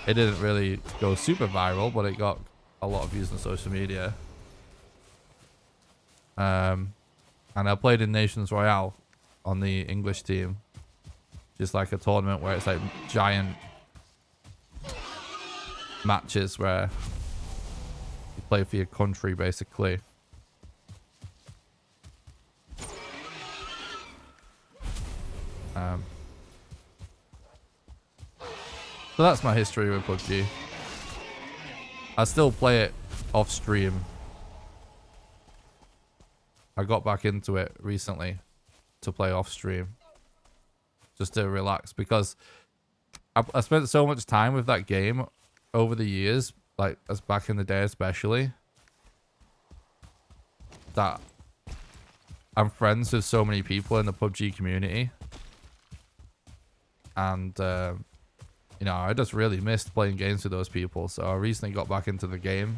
it didn't really go super viral, but it got a lot of views on social media. And I played in Nations Royale on the English team, just like a tournament where it's like giant matches where you play for your country basically. So that's my history with PUBG. I still play it off stream. I got back into it recently to play off stream just to relax, because I spent so much time with that game over the years, like as back in the day especially, that I'm friends with so many people in the PUBG community, and you know, I just really missed playing games with those people. So I recently got back into the game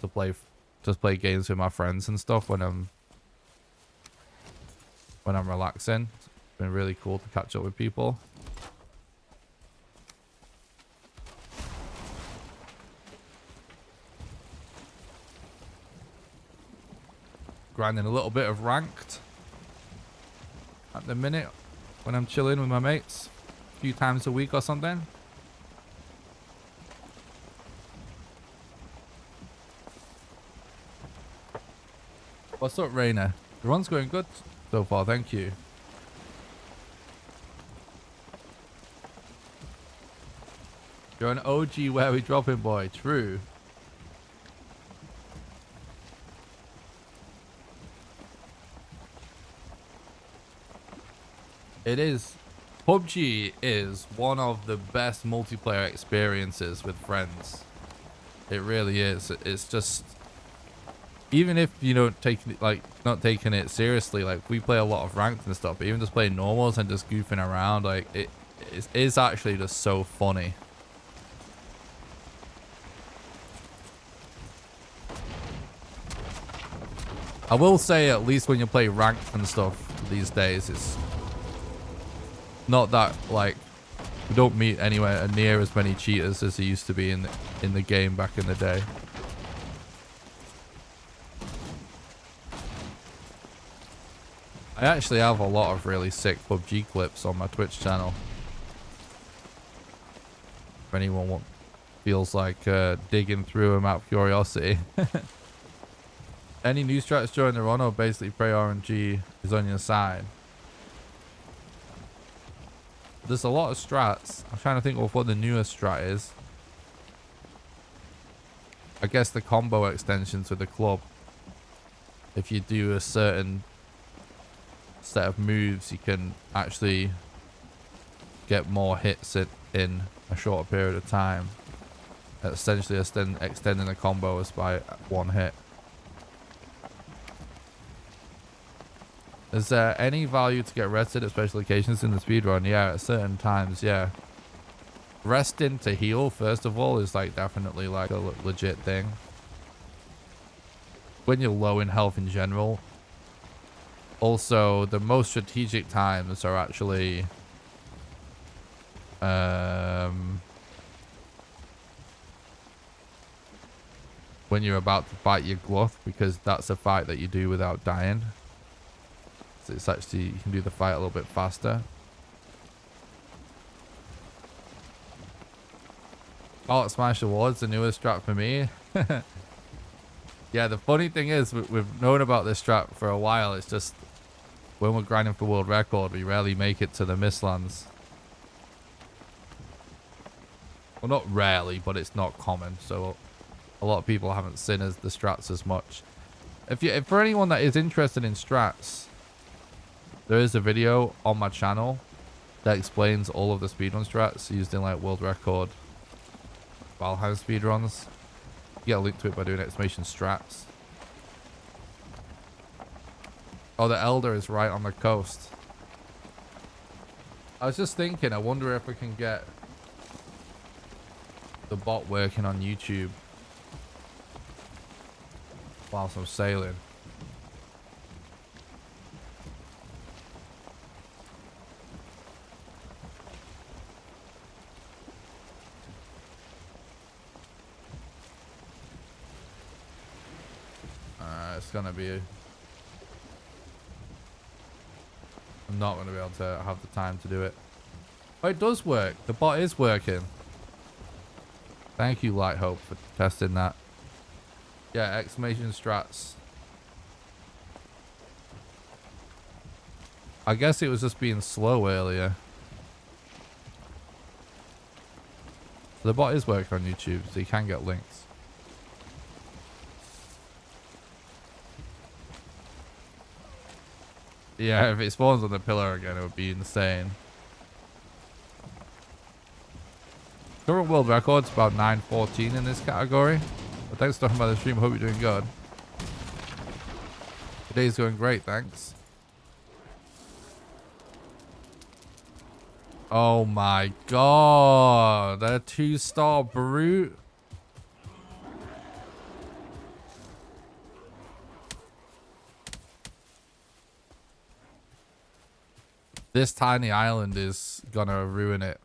to play games with my friends and stuff when I'm relaxing. It's been really cool to catch up with people. Grinding a little bit of ranked at the minute when I'm chilling with my mates a few times a week or something. What's up, Rainer? The run's going good so far, thank you. You're an OG where we dropping boy, true. It is. PUBG is one of the best multiplayer experiences with friends. It really is. It's just, even if you don't take not taking it seriously, like we play a lot of ranked and stuff, but even just playing normals and just goofing around, like it is actually just so funny. I will say, at least when you play ranked and stuff these days, it's not that, like, we don't meet anywhere near as many cheaters as there used to be in the game back in the day. I I actually have a lot of really sick PUBG clips on my Twitch channel. If anyone feels like digging through them out of curiosity. Any new strats during the run, or basically pray RNG is on your side? There's a lot of strats. I'm trying to think of what the newest strat is. I guess the combo extensions with the club. If you do a certain set of moves, you can actually get more hits in a shorter period of time. Essentially extending the combos by one hit. Is there any value to get rested at special occasions in the speedrun? Yeah, at certain times, yeah. Resting to heal, first of all, is like definitely like a legit thing. When you're low in health in general. Also, the most strategic times are actually when you're about to fight your gluth, because that's a fight that you do without dying. So it's actually, you can do the fight a little bit faster. Oh, Smash Awards, the newest strat for me. Yeah, the funny thing is, we've known about this strat for a while. It's just, when we're grinding for world record, we rarely make it to the Mistlands. Well, not rarely, but it's not common. So a lot of people haven't seen the strats as much. If for anyone that is interested in strats, there is a video on my channel that explains all of the speedrun strats used in like world record Valheim speedruns. You get a link to it by doing !strats. Oh, the Elder is right on the coast. I was just thinking, I wonder if we can get the bot working on YouTube whilst I'm sailing. It's gonna be... I'm not gonna be able to have the time to do it. Oh, it does work. The bot is working. Thank you, Light Hope, for testing that. Yeah, !strats. I guess it was just being slow earlier. The bot is working on YouTube, so you can get links. Yeah, if it spawns on the pillar again, it would be insane. Current world record's about 9:14 in this category. But thanks for talking about the stream. Hope you're doing good. Today's going great, thanks. Oh my god, a 2-star brute. This tiny island is gonna ruin it.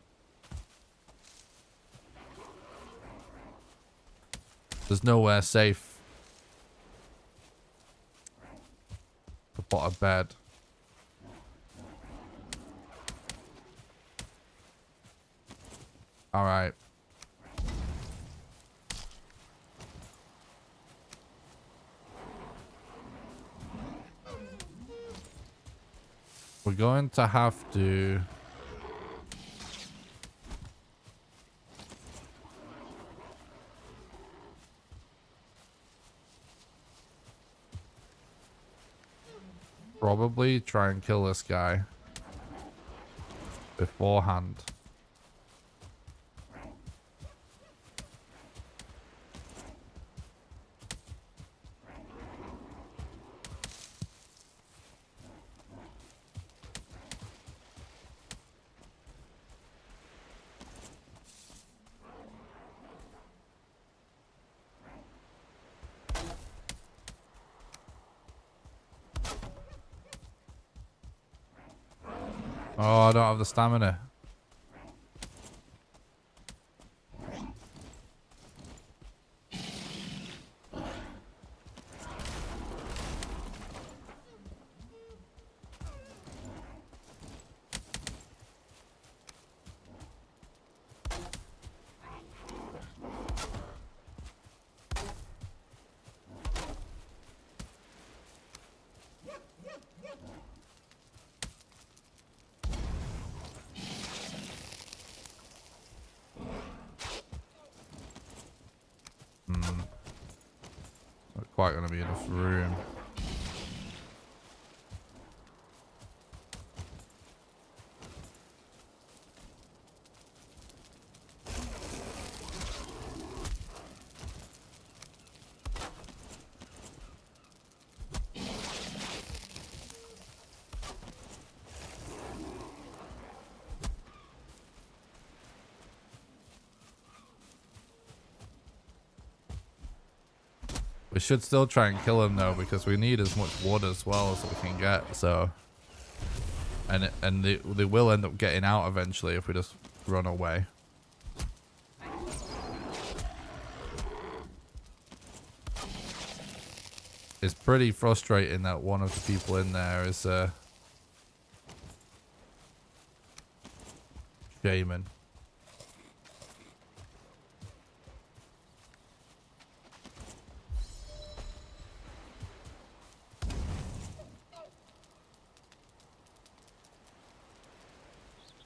There's nowhere safe to put a bed. All right. We're going to have to... probably try and kill this guy beforehand. Oh, I don't have the stamina. quite going to be enough room. We should still try and kill him though, because we need as much wood as well as we can get. So, and they will end up getting out eventually if we just run away. It's pretty frustrating that one of the people in there is shaman.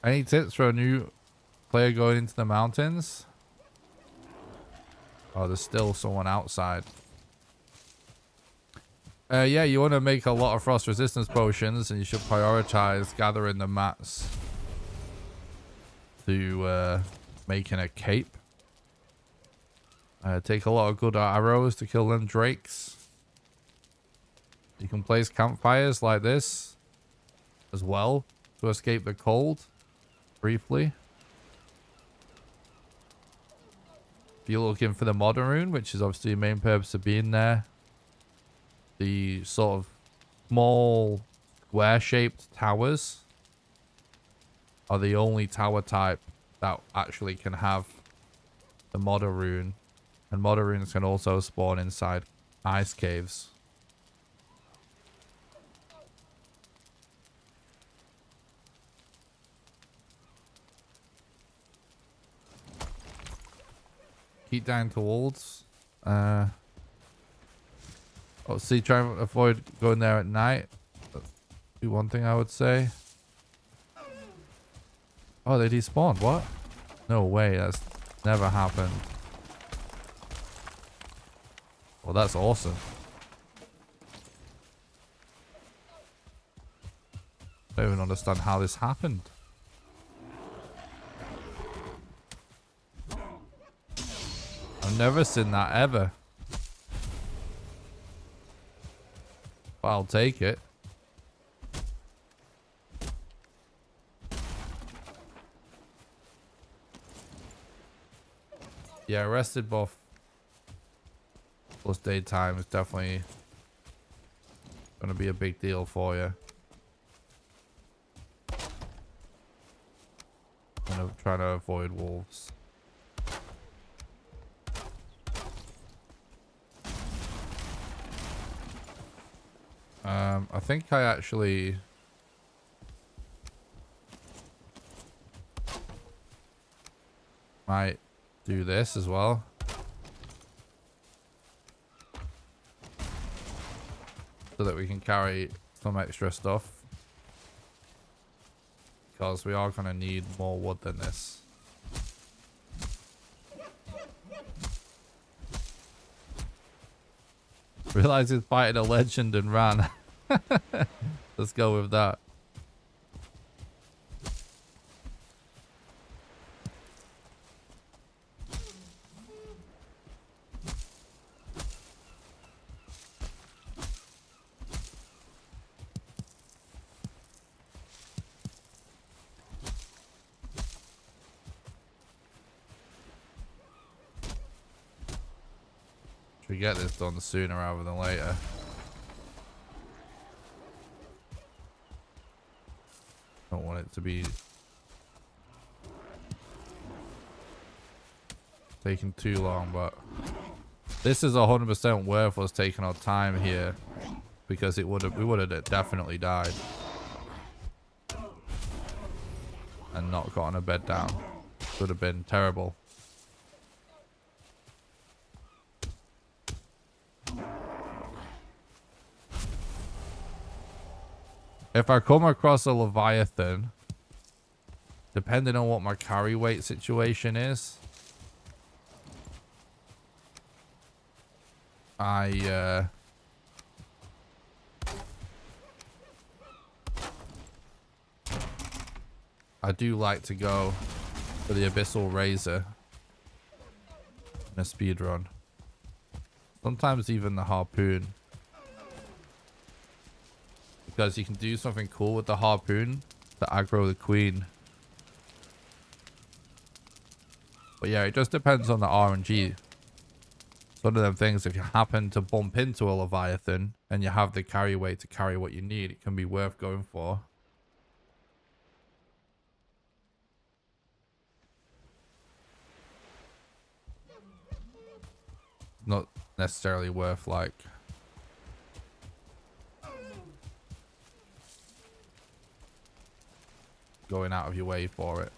Any tips for a new player going into the mountains? Oh, there's still someone outside. Yeah, you want to make a lot of frost resistance potions, and you should prioritize gathering the mats to making a cape. Take a lot of good arrows to kill them drakes. You can place campfires like this as well to escape the cold briefly. If you're looking for the modern rune, which is obviously the main purpose of being there, the sort of small square-shaped towers are the only tower type that actually can have the modern rune, and modern runes can also spawn inside ice caves. Keep down towards. Obviously, try and avoid going there at night. That'd be one thing I would say. Oh, they despawned. What? No way. That's never happened. Well, that's awesome. I don't even understand how this happened. I've never seen that ever. But I'll take it. Yeah, rested buff plus daytime is definitely going to be a big deal for you. I'm trying to avoid wolves. I think I actually might do this as well. So that we can carry some extra stuff. Because we are going to need more wood than this. Realized he's fighting a legend and ran. Let's go with that. Should we get this done sooner rather than later? Don't want it to be taking too long, but this is 100% worth us taking our time here, because we would have definitely died and not gotten a bed down. Would have been terrible. If I come across a Leviathan, depending on what my carry weight situation is, I do like to go for the Abyssal Razor in a speedrun. Sometimes even the Harpoon. Because you can do something cool with the Harpoon to aggro the Queen. But yeah, it just depends on the RNG. It's one of them things, if you happen to bump into a Leviathan and you have the carry weight to carry what you need, it can be worth going for. Not necessarily worth like going out of your way for it.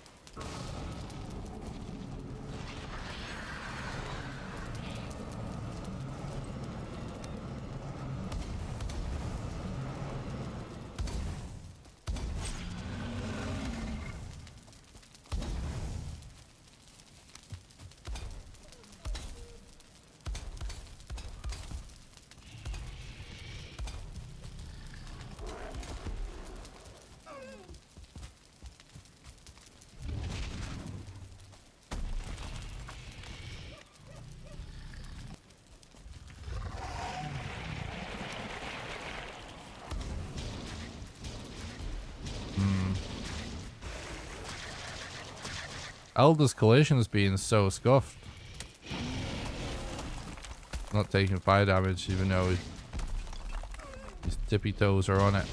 Elder's Collision's being so scuffed. Not taking fire damage even though his tippy toes are on it.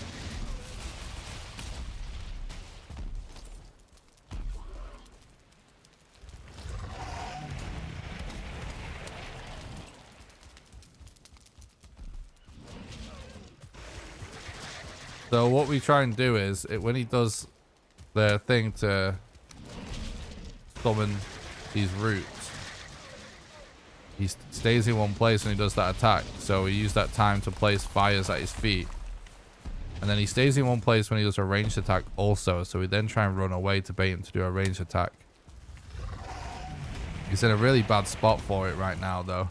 So what we try and do is, when he does the thing to summon these roots, he stays in one place when he does that attack. So we use that time to place fires at his feet. And then he stays in one place when he does a ranged attack also. So we then try and run away to bait him to do a ranged attack. He's in a really bad spot for it right now though.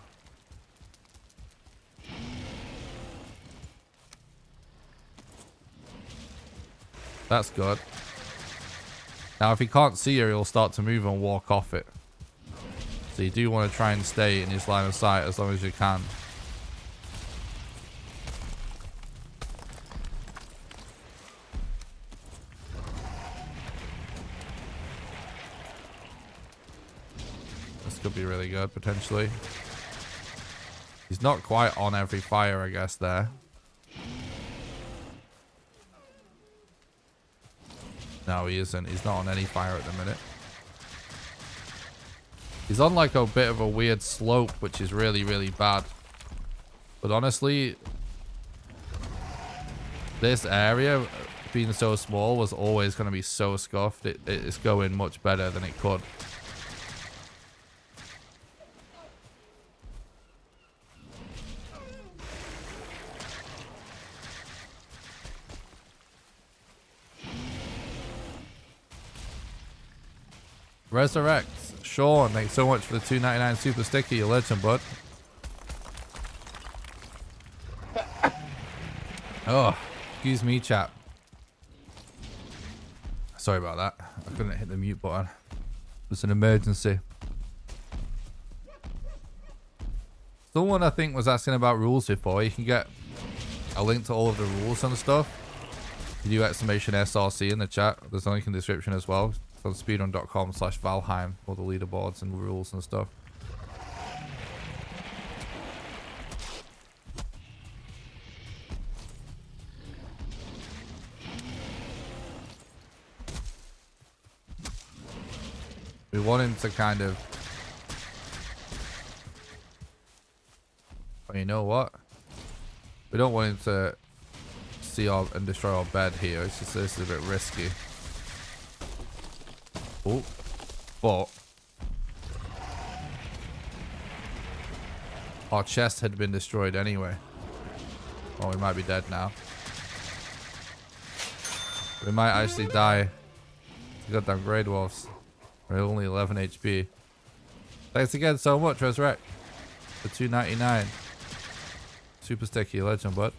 That's good. Now if he can't see her, he'll start to move and walk off it. So you do want to try and stay in his line of sight as long as you can. This could be really good potentially. He's not quite on every fire, I guess, there. No, he isn't. He's not on any fire at the minute. He's on like a bit of a weird slope, which is really, really bad. But honestly, this area, being so small, was always going to be so scuffed. It's going much better than it could. Resurrect. Sean, thanks so much for the $2.99 super sticker. You're a legend, bud. Oh, excuse me, chap. Sorry about that. I couldn't hit the mute button. It's an emergency. Someone, I think, was asking about rules before. You can get a link to all of the rules and stuff. You do exclamation SRC in the chat. There's a link in the description as well. It's on speedrun.com/Valheim, all the leaderboards and rules and stuff. We want him to kind of... But you know what? We don't want him to see our and destroy our bed here. It's just this is a bit risky. Oh, but our chest had been destroyed anyway. Oh, we might be dead now. We might actually die. Goddamn Grey Dwarfs. We're only 11 HP. Thanks again so much, Resurrect, for $2.99. Super sticky. Legend, bud.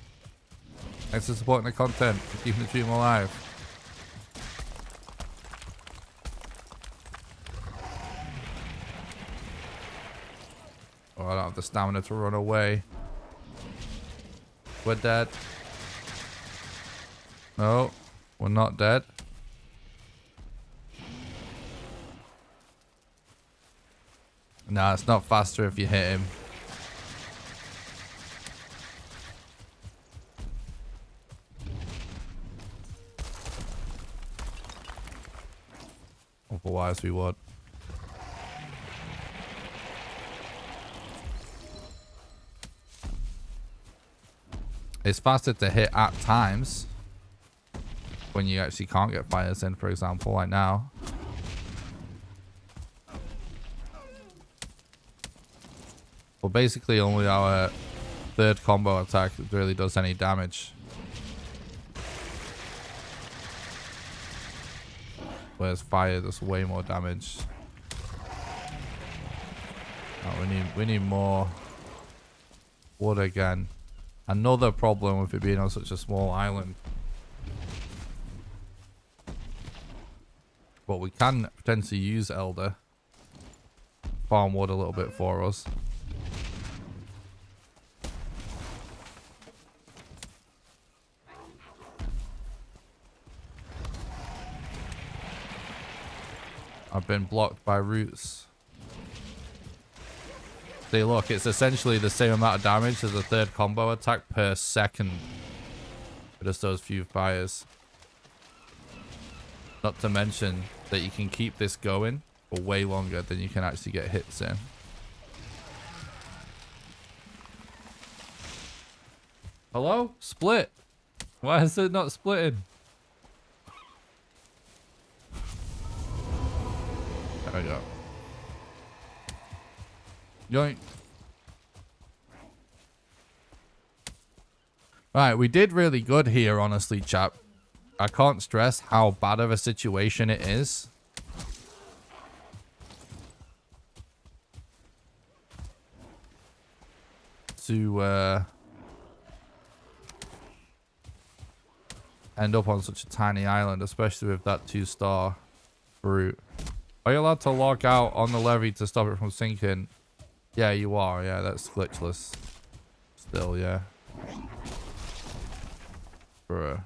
Thanks for supporting the content. Keeping the stream alive. Oh, I don't have the stamina to run away. We're dead. No, we're not dead. Nah, it's not faster if you hit him. Otherwise we would. It's faster to hit at times when you actually can't get fires in, for example, like now. Well, basically only our third combo attack really does any damage. Whereas fire does way more damage. Oh, we need more wood again. Another problem with it being on such a small island. But we can potentially use Elder. Farm wood a little bit for us. I've been blocked by roots. See, look, it's essentially the same amount of damage as a third combo attack per second. For just those few fires. Not to mention that you can keep this going for way longer than you can actually get hits in. Hello? Split. Why is it not splitting? There we go. Yoink. Right, we did really good here, honestly, chap. I can't stress how bad of a situation it is. To end up on such a tiny island, especially with that 2-star fruit. Are you allowed to log out on the levee to stop it from sinking? Yeah, you are. Yeah, that's glitchless. Still, yeah. Bruh.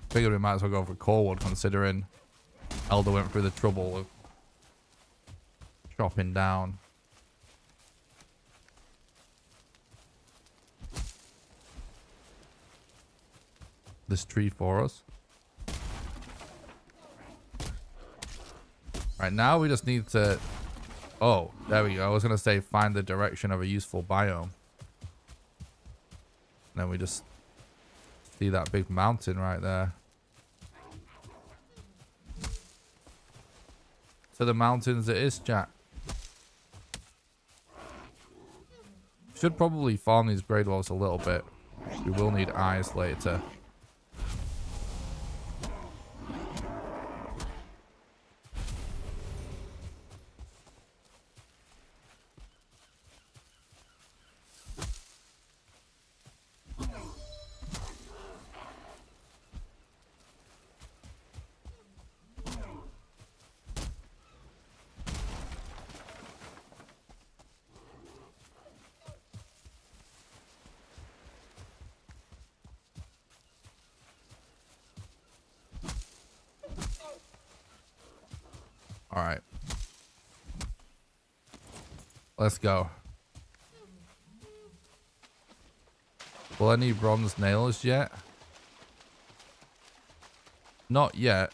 Figured we might as well go for Corewood, considering Elder went through the trouble of chopping down. This tree for us. Right now we just need to... Oh, there we go. I was going to say find the direction of a useful biome. And then we just see that big mountain right there. To the mountains it is, chat. Should probably farm these braid walls a little bit. We will need eyes later. Alright. Let's go. Will I need bronze nails yet? Not yet.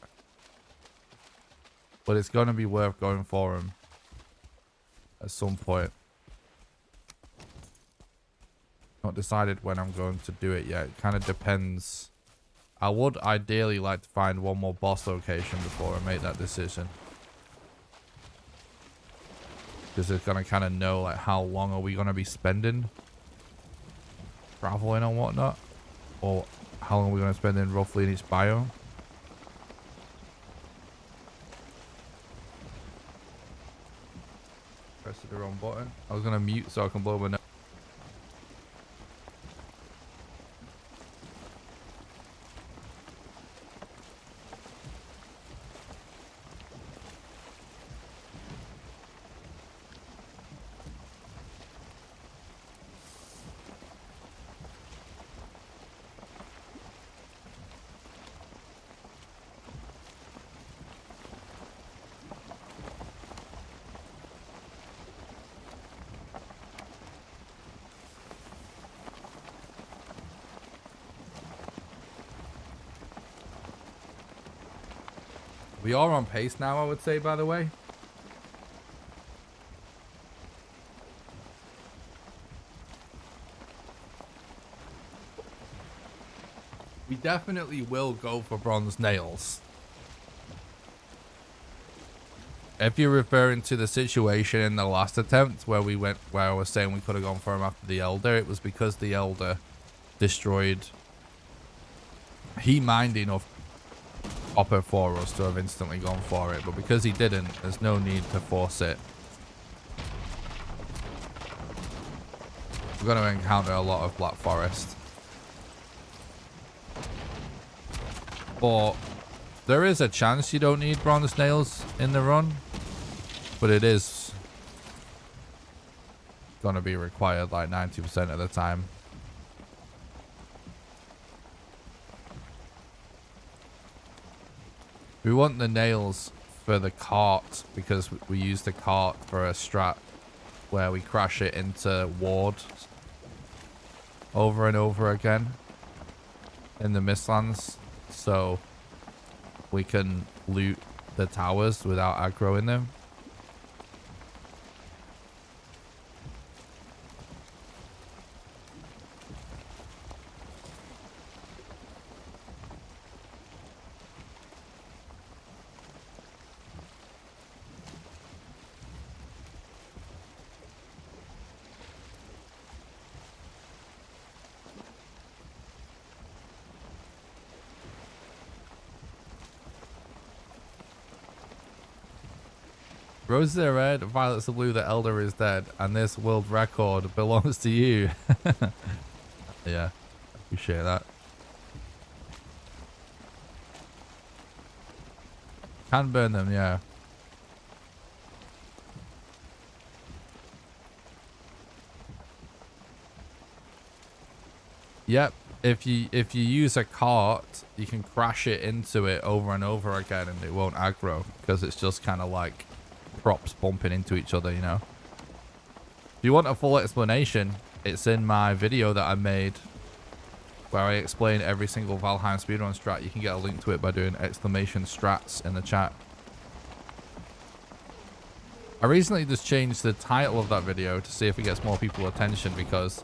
But it's going to be worth going for them. At some point. Not decided when I'm going to do it yet. It kind of depends. I would ideally like to find one more boss location before I make that decision. Because it's going to kind of know like how long are we going to be spending traveling and whatnot. Or how long are we going to spend in roughly in each biome. Pressed the wrong button. I was gonna mute so I can blow my nose. We are on pace now, I would say, by the way. We definitely will go for bronze nails. If you're referring to the situation in the last attempt where I was saying we could have gone for him after the Elder, it was because the Elder destroyed. He mined enough copper for us to have instantly gone for it, but because he didn't, there's no need to force it. We're going to encounter a lot of Black Forest. But there is a chance you don't need bronze nails in the run, but it is going to be required like 90% of the time. We want the nails for the cart because we use the cart for a strat where we crash it into wards over and over again in the Mistlands, so we can loot the towers without aggroing them. Roses are red, violets are blue, the Elder is dead, and this world record belongs to you. Yeah, appreciate that. Can burn them, yeah. Yep, if you use a cart, you can crash it into it over and over again and it won't aggro because it's just kind of like props bumping into each other, you know. If you want a full explanation, it's in my video that I made where I explain every single Valheim speedrun strat. You can get a link to it by doing !strats in the chat. I recently just changed the title of that video to see if it gets more people attention because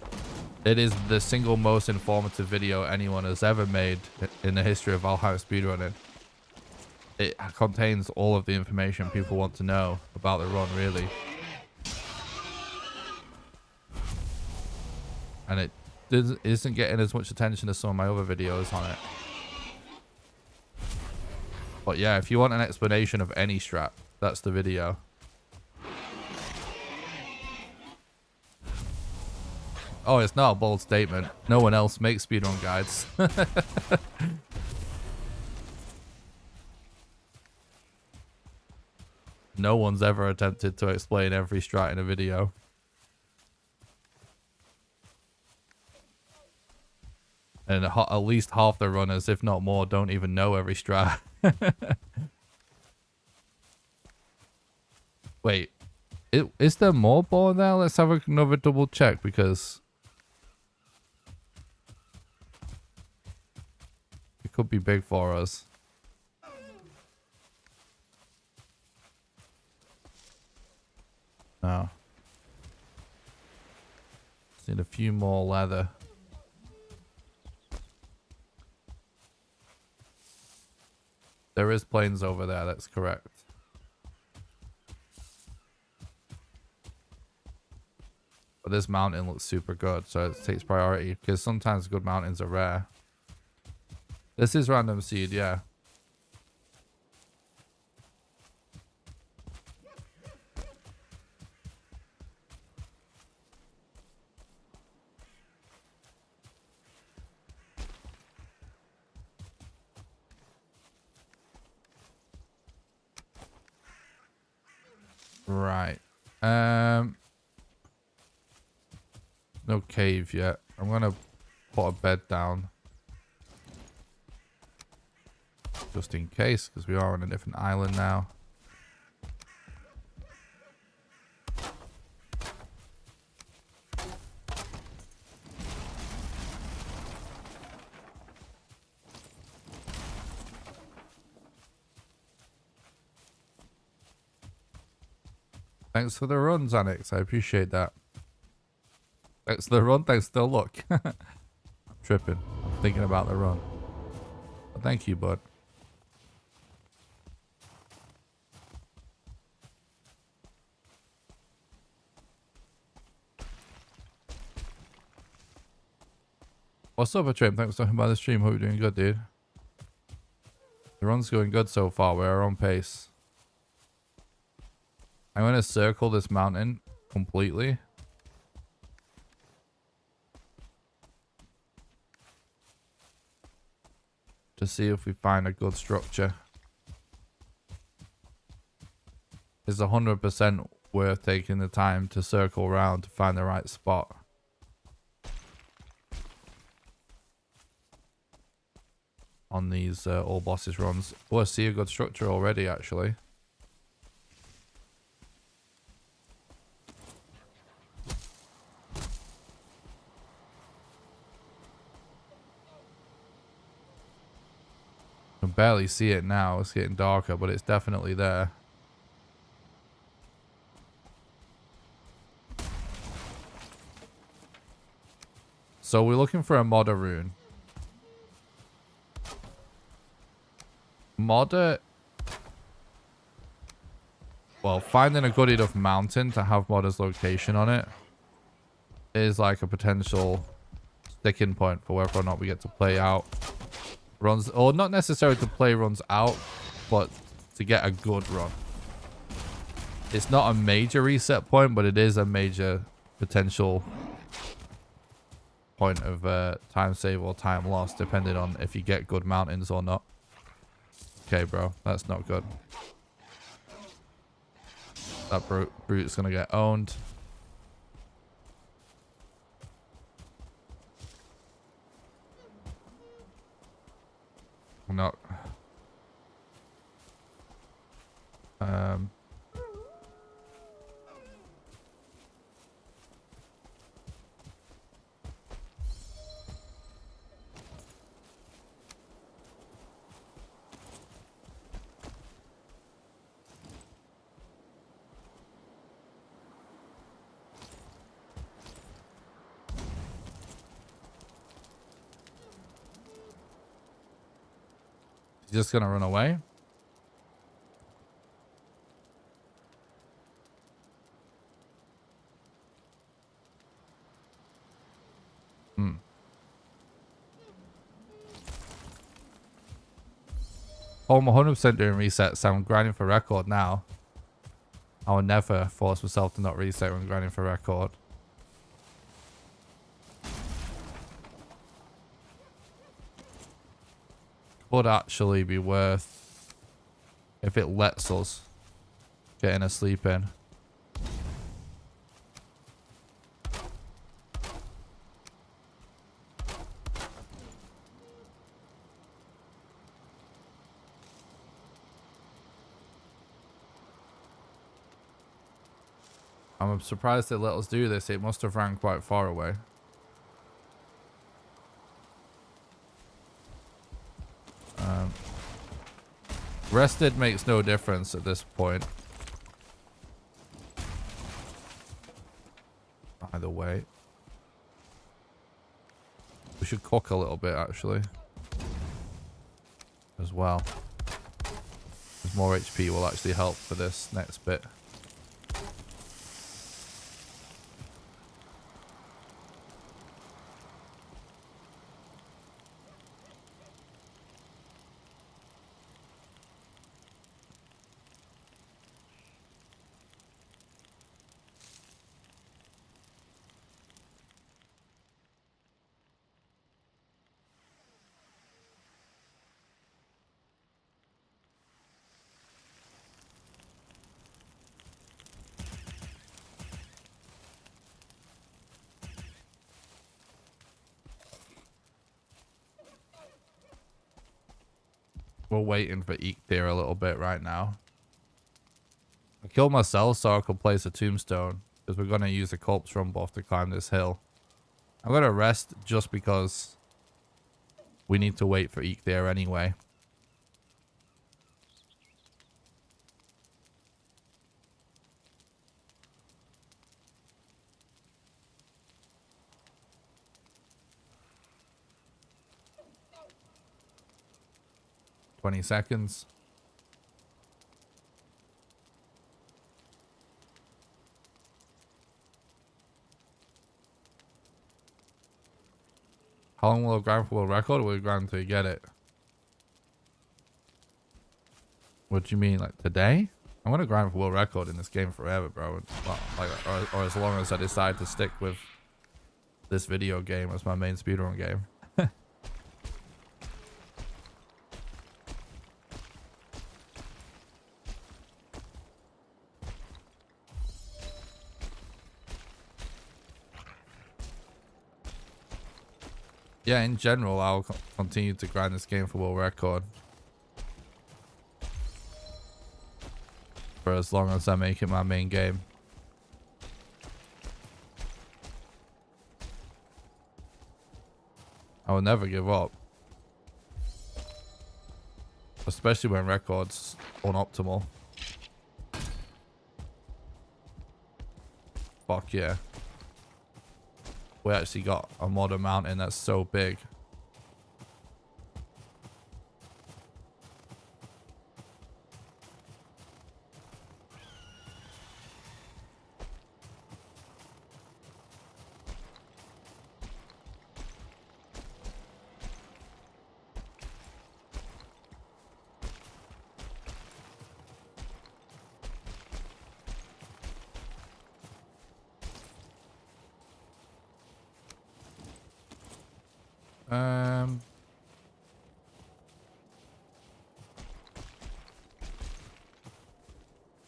it is the single most informative video anyone has ever made in the history of Valheim speedrunning. It contains all of the information people want to know about the run, really. And it isn't getting as much attention as some of my other videos on it. But yeah, if you want an explanation of any strat, that's the video. Oh, it's not a bold statement. No one else makes speedrun guides. No one's ever attempted to explain every strat in a video. And at least half the runners, if not more, don't even know every strat. Wait, is there more ball in there? Let's have another double check because it could be big for us. No. Just need a few more leather. There is planes over there, that's correct. But this mountain looks super good, so it takes priority because sometimes good mountains are rare. This is random seed, yeah. Right. No cave yet. I'm gonna put a bed down. Just in case, because we are on a different island now. Thanks for the runs, Annex. I appreciate that. Thanks for the run. Thanks for the look. I'm tripping. I'm thinking about the run. But thank you, bud. What's up, Trim? Thanks for stopping by the stream. Hope you're doing good, dude. The run's going good so far. We're on pace. I'm going to circle this mountain completely. To see if we find a good structure. It's 100% worth taking the time to circle around to find the right spot. On these all bosses runs. Oh, I see a good structure already, actually. I can barely see it now. It's getting darker, but it's definitely there. So we're looking for a modder rune. Modder... Well, finding a good enough mountain to have modder's location on it is like a potential sticking point for whether or not we get to play out runs, or not necessarily to play runs out, but to get a good run. It's not a major reset point, but it is a major potential point of time save or time loss, depending on if you get good mountains or not. Okay, bro, that's not good. That brute's gonna get owned. I'm not. He's just gonna run away. Oh, I'm 100% doing resets. So I'm grinding for record now. I will never force myself to not reset when grinding for record. Would actually be worth if it lets us getting a sleep in. I'm surprised they let us do this. It must have ran quite far away. Rested makes no difference at this point. Either way. We should cook a little bit, actually. As well. Because more HP will actually help for this next bit. We're waiting for Eikthyr a little bit right now. I killed myself so I could place a tombstone, because we're going to use a corpse rumble off to climb this hill. I'm going to rest just because we need to wait for Eikthyr anyway. "20 seconds. How long will I grind for world record? Or will we grind until you get it? What do you mean, like today? I'm gonna grind for world record in this game forever, bro. Well, like, or as long as I decide to stick with this video game as my main speedrun game. Yeah, in general, I'll continue to grind this game for world record. For as long as I make it my main game. I will never give up. Especially when record's unoptimal. Fuck yeah. We actually got a modern mountain that's so big.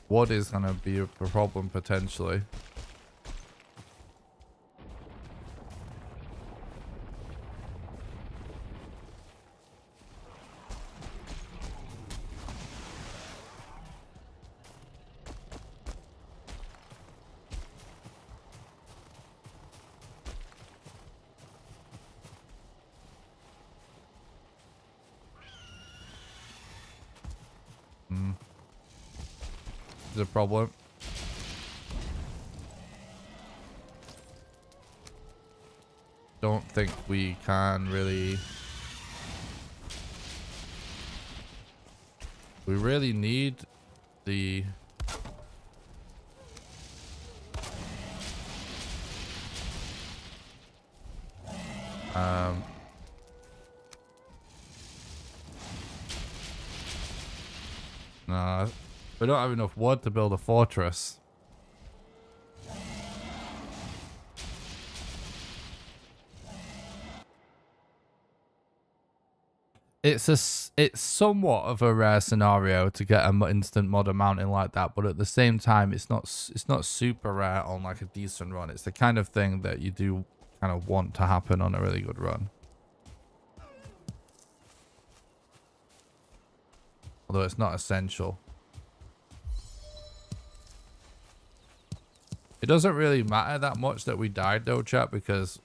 What is gonna be a problem potentially? A problem. Don't think we can really. We really need the nah. We don't have enough wood to build a fortress. It's somewhat of a rare scenario to get an instant modern mountain like that, but at the same time, it's not super rare on like a decent run. It's the kind of thing that you do kind of want to happen on a really good run. Although it's not essential. It doesn't really matter that much that we died though, chat, because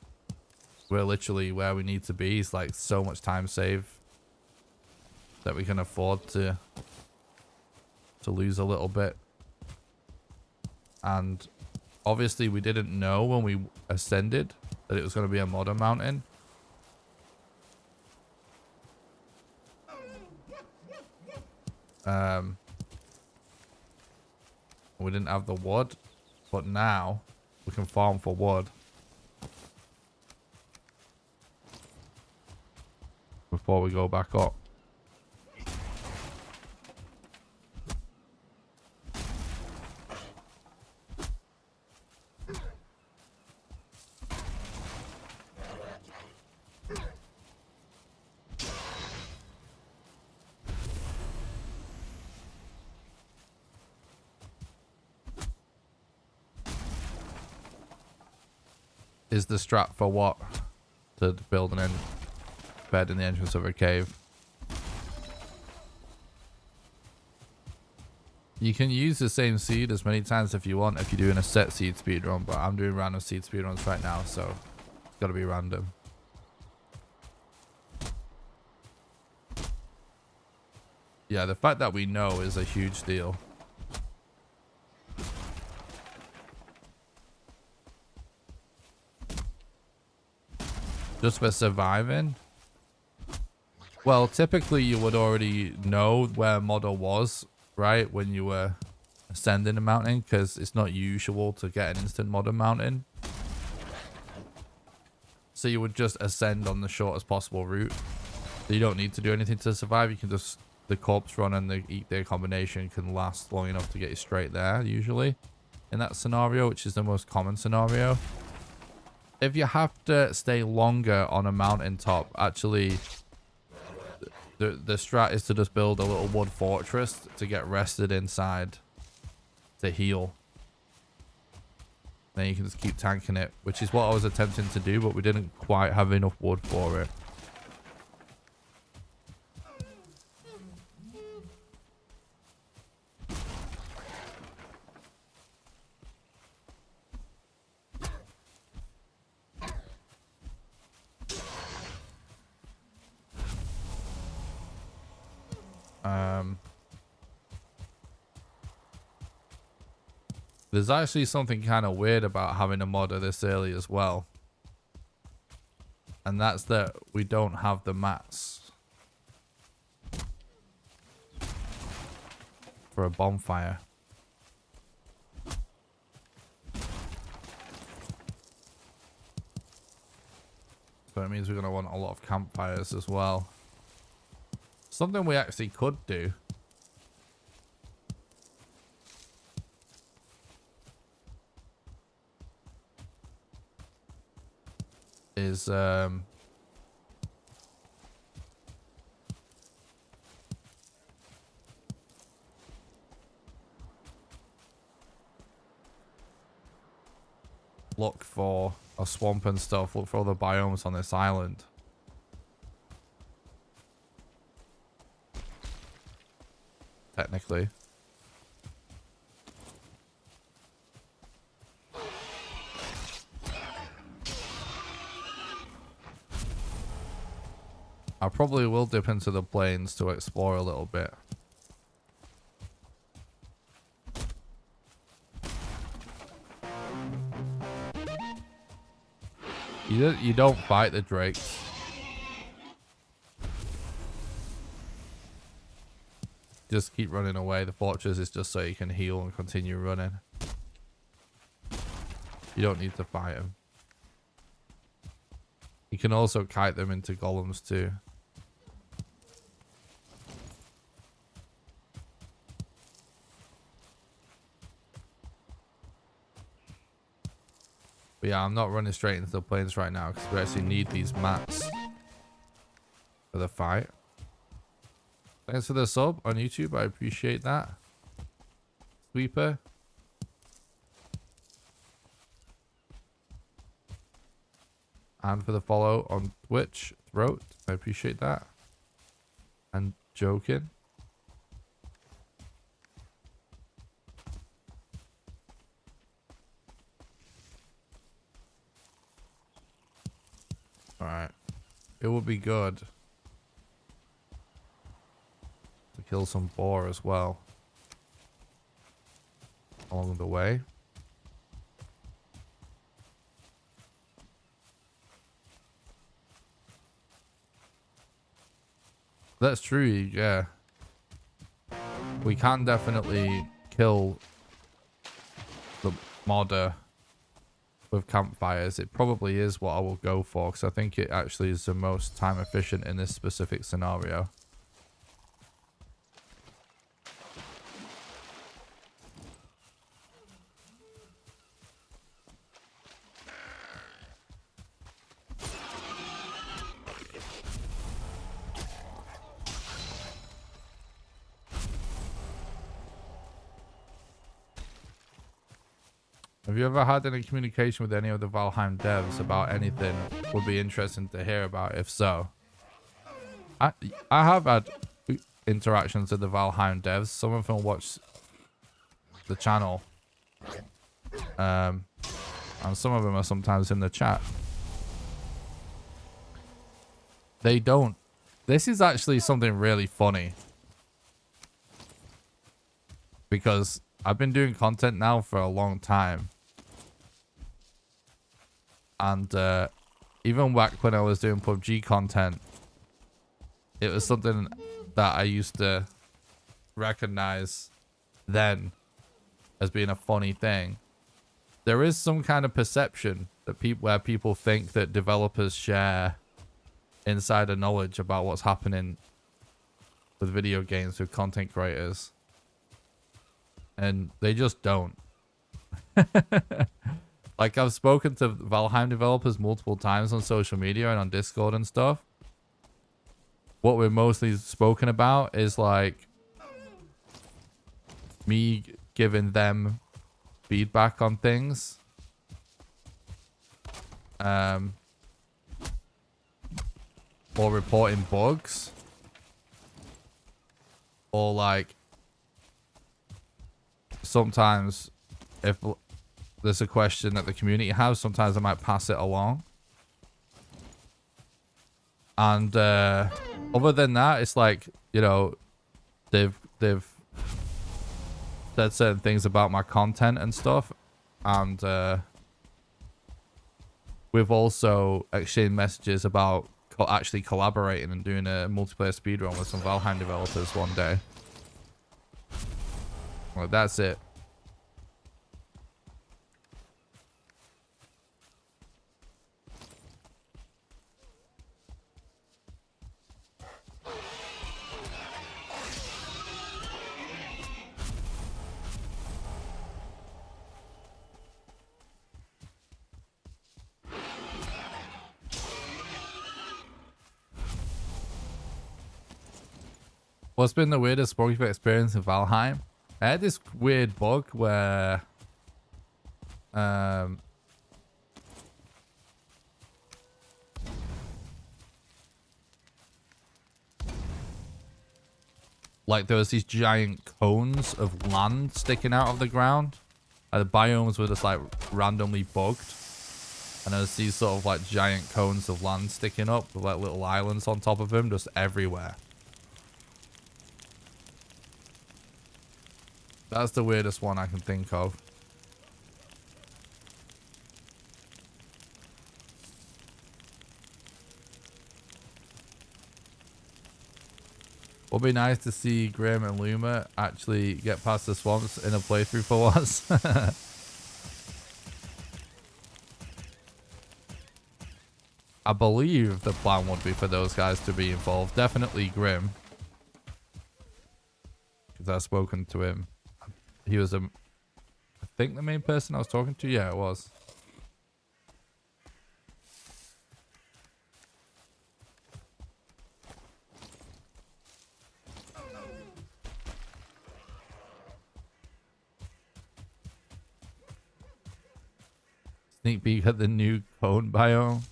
we're literally where we need to be. It's like so much time saved that we can afford to lose a little bit. And obviously we didn't know when we ascended that it was going to be a modern mountain. We didn't have the wood. But now we can farm for wood before we go back up. Is the strat for what? To build an bed in the entrance of a cave. You can use the same seed as many times if you want, if you're doing a set seed speedrun, but I'm doing random seed speedruns right now, so it's got to be random. Yeah, the fact that we know is a huge deal. Just for surviving? Well, typically you would already know where model was, right, when you were ascending a mountain, because it's not usual to get an instant model mountain. So you would just ascend on the shortest possible route. So you don't need to do anything to survive. You can just, the corpse run and the eat their combination can last long enough to get you straight there, usually, in that scenario, which is the most common scenario. If you have to stay longer on a mountaintop, actually, the strat is to just build a little wood fortress to get rested inside to heal. Then you can just keep tanking it, which is what I was attempting to do, but we didn't quite have enough wood for it. There's actually something kind of weird about having a modder this early as well. And that's that we don't have the mats for a bonfire. So it means we're going to want a lot of campfires as well. Something we actually could do is look for a swamp and stuff, look for other biomes on this island. Technically. I probably will dip into the plains to explore a little bit. You don't fight the drakes. Just keep running away. The fortress is just so you can heal and continue running. You don't need to fight them. You can also kite them into golems too. But yeah, I'm not running straight into the plains right now because we actually need these mats for the fight. Thanks for the sub on YouTube. I appreciate that. Sweeper. And for the follow on Twitch. Throat. I appreciate that. And joking. Alright. It would be good to kill some boar as well along the way. That's true, yeah. We can definitely kill the modder with campfires. It probably is what I will go for because I think it actually is the most time efficient in this specific scenario. Have you ever had any communication with any of the Valheim devs about anything? Would be interesting to hear about if so. I have had interactions with the Valheim devs. Some of them watch the channel. And some of them are sometimes in the chat. They don't. This is actually something really funny. Because I've been doing content now for a long time. And even back when I was doing PUBG content, it was something that I used to recognize then as being a funny thing. There is some kind of perception that where people think that developers share insider knowledge about what's happening with video games with content creators, and they just don't. Like, I've spoken to Valheim developers multiple times on social media and on Discord and stuff. What we're mostly spoken about is like me giving them feedback on things, or reporting bugs, or like sometimes if there's a question that the community has, sometimes I might pass it along. And other than that, it's like, you know, they've said certain things about my content and stuff, and we've also exchanged messages about actually collaborating and doing a multiplayer speedrun with some Valheim developers one day. Well, that's it. What's been the weirdest bug you've experienced in Valheim? I had this weird bug where like there was these giant cones of land sticking out of the ground. Like the biomes were just like randomly bugged, and there's these sort of like giant cones of land sticking up with like little islands on top of them just everywhere. That's the weirdest one I can think of. Would be nice to see Graham and Luma actually get past the swamps in a playthrough for once. I believe the plan would be for those guys to be involved. Definitely Grim, because I've spoken to him. He was I think the main person I was talking to. Yeah, it was. Sneak peek at the new cone biome.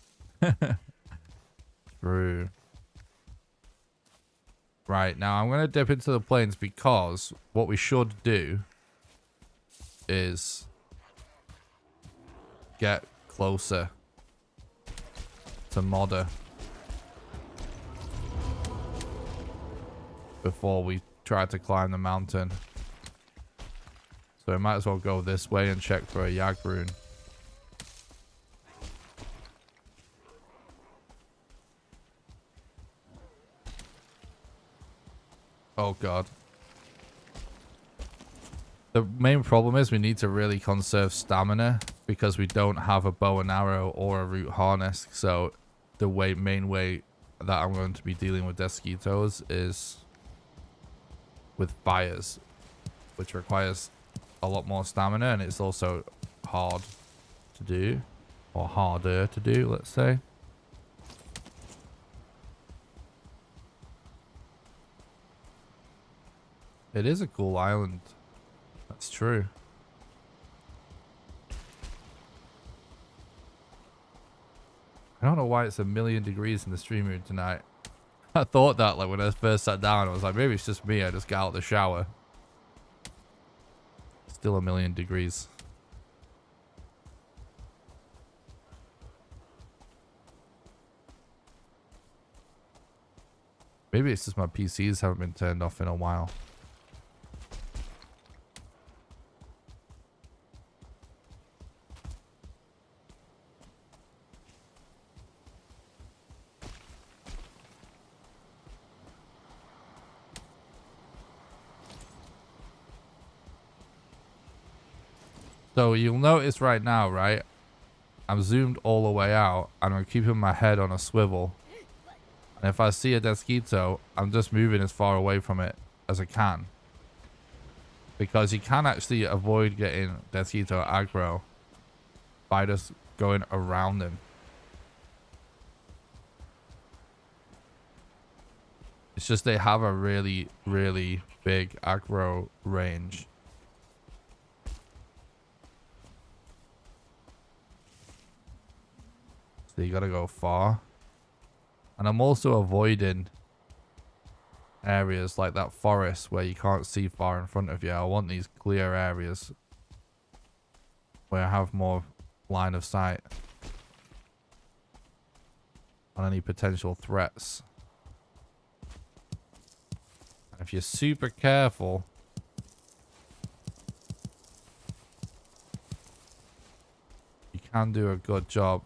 True. Right, now I'm going to dip into the plains because what we should do is get closer to Modder before we try to climb the mountain. So we might as well go this way and check for a Yag rune. Oh god. The main problem is we need to really conserve stamina because we don't have a bow and arrow or a root harness. So the main way that I'm going to be dealing with Desquitos is with fires, which requires a lot more stamina, and it's also hard to do, or harder to do, let's say. It is a cool island. That's true. I don't know why it's 1,000,000 degrees in the stream mood tonight. I thought that like when I first sat down, I was like, maybe it's just me. I just got out of the shower. It's Still a million degrees. Maybe it's just my PCs haven't been turned off in a while. So you'll notice right now, right? I'm zoomed all the way out and I'm keeping my head on a swivel. And if I see a Desquito, I'm just moving as far away from it as I can. Because you can actually avoid getting Desquito aggro by just going around him. It's just they have a really, really big aggro range. So you gotta go far. And I'm also avoiding areas like that forest where you can't see far in front of you. I want these clear areas where I have more line of sight on any potential threats. And if you're super careful, you can do a good job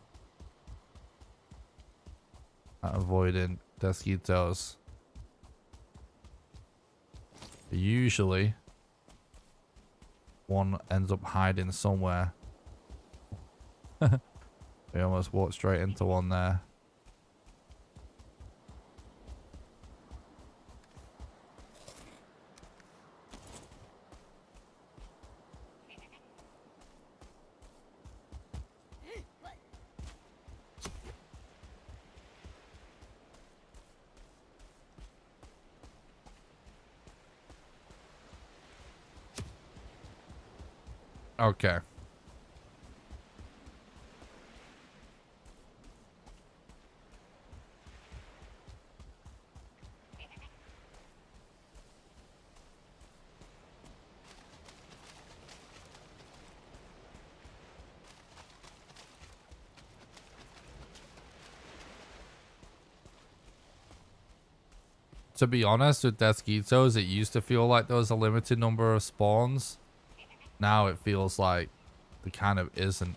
at avoiding Desquitos. Usually one ends up hiding somewhere. We almost walked straight into one there. Okay. To be honest, with Desquitos, it used to feel like there was a limited number of spawns. Now it feels like there kind of isn't.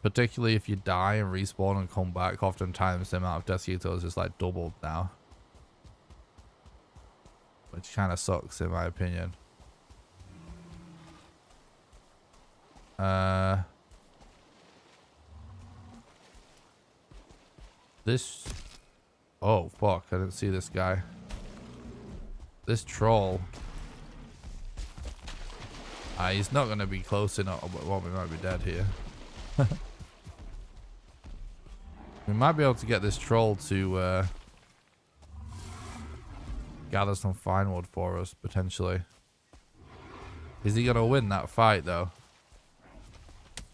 Particularly if you die and respawn and come back, oftentimes the amount of Desquitos is like doubled now. Which kind of sucks in my opinion. This... Oh, fuck. I didn't see this guy. This troll. He's not going to be close enough. Well, we might be dead here. We might be able to get this troll to gather some fine wood for us, potentially. Is he going to win that fight, though?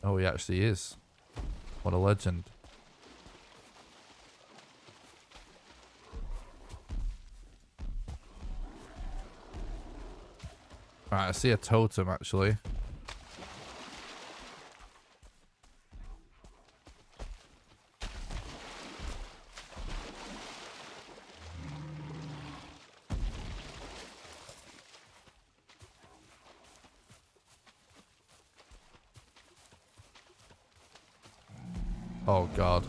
Oh, he actually is. What a legend. Right, I see a totem, actually. Oh, God.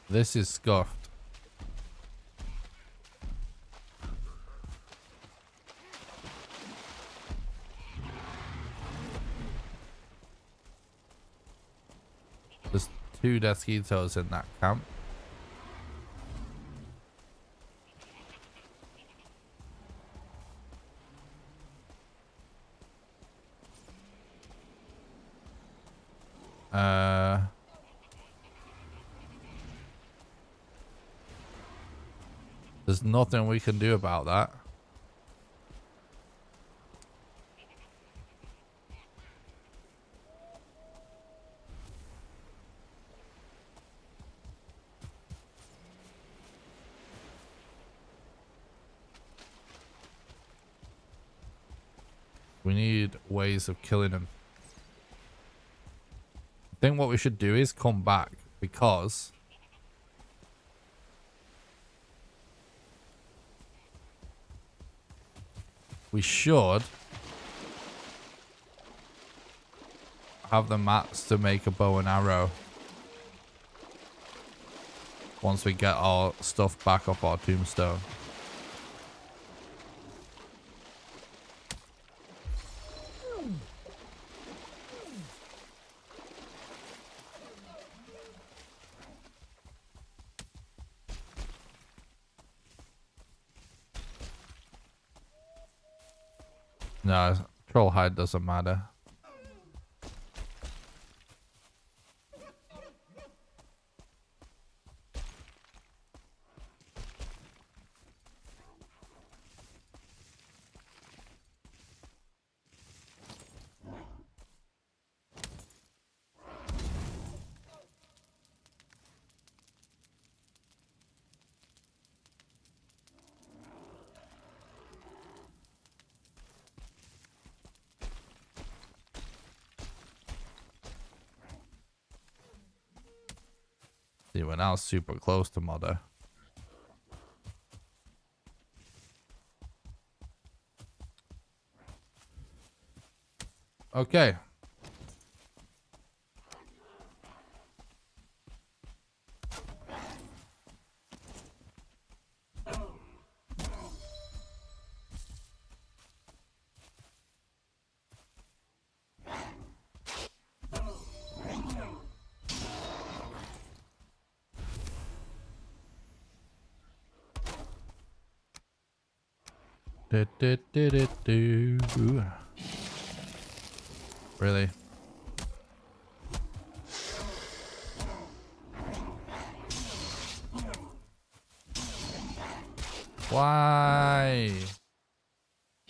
This is scuffed. There's 2 Desquitos in that camp. There's nothing we can do about that. We need ways of killing them. I think what we should do is come back, because we should have the mats to make a bow and arrow once we get our stuff back off our tombstone. No, troll hide doesn't matter. See, we're now super close to Mother. Okay. Really? Why?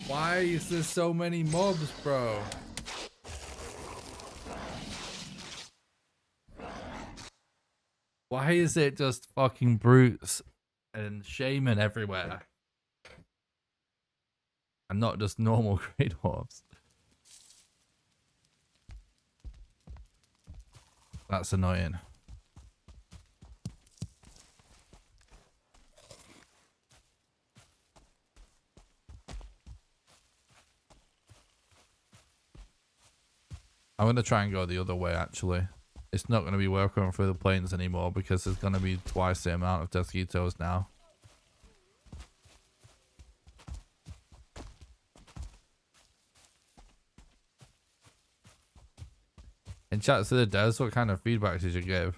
Why is there so many mobs, bro? Why is it just fucking brutes and shaman everywhere? And not just normal great dwarves. That's annoying. I'm going to try and go the other way, actually. It's not going to be working through the plains anymore because there's going to be twice the amount of mosquitoes now. In chat to the Des, what kind of feedback did you give?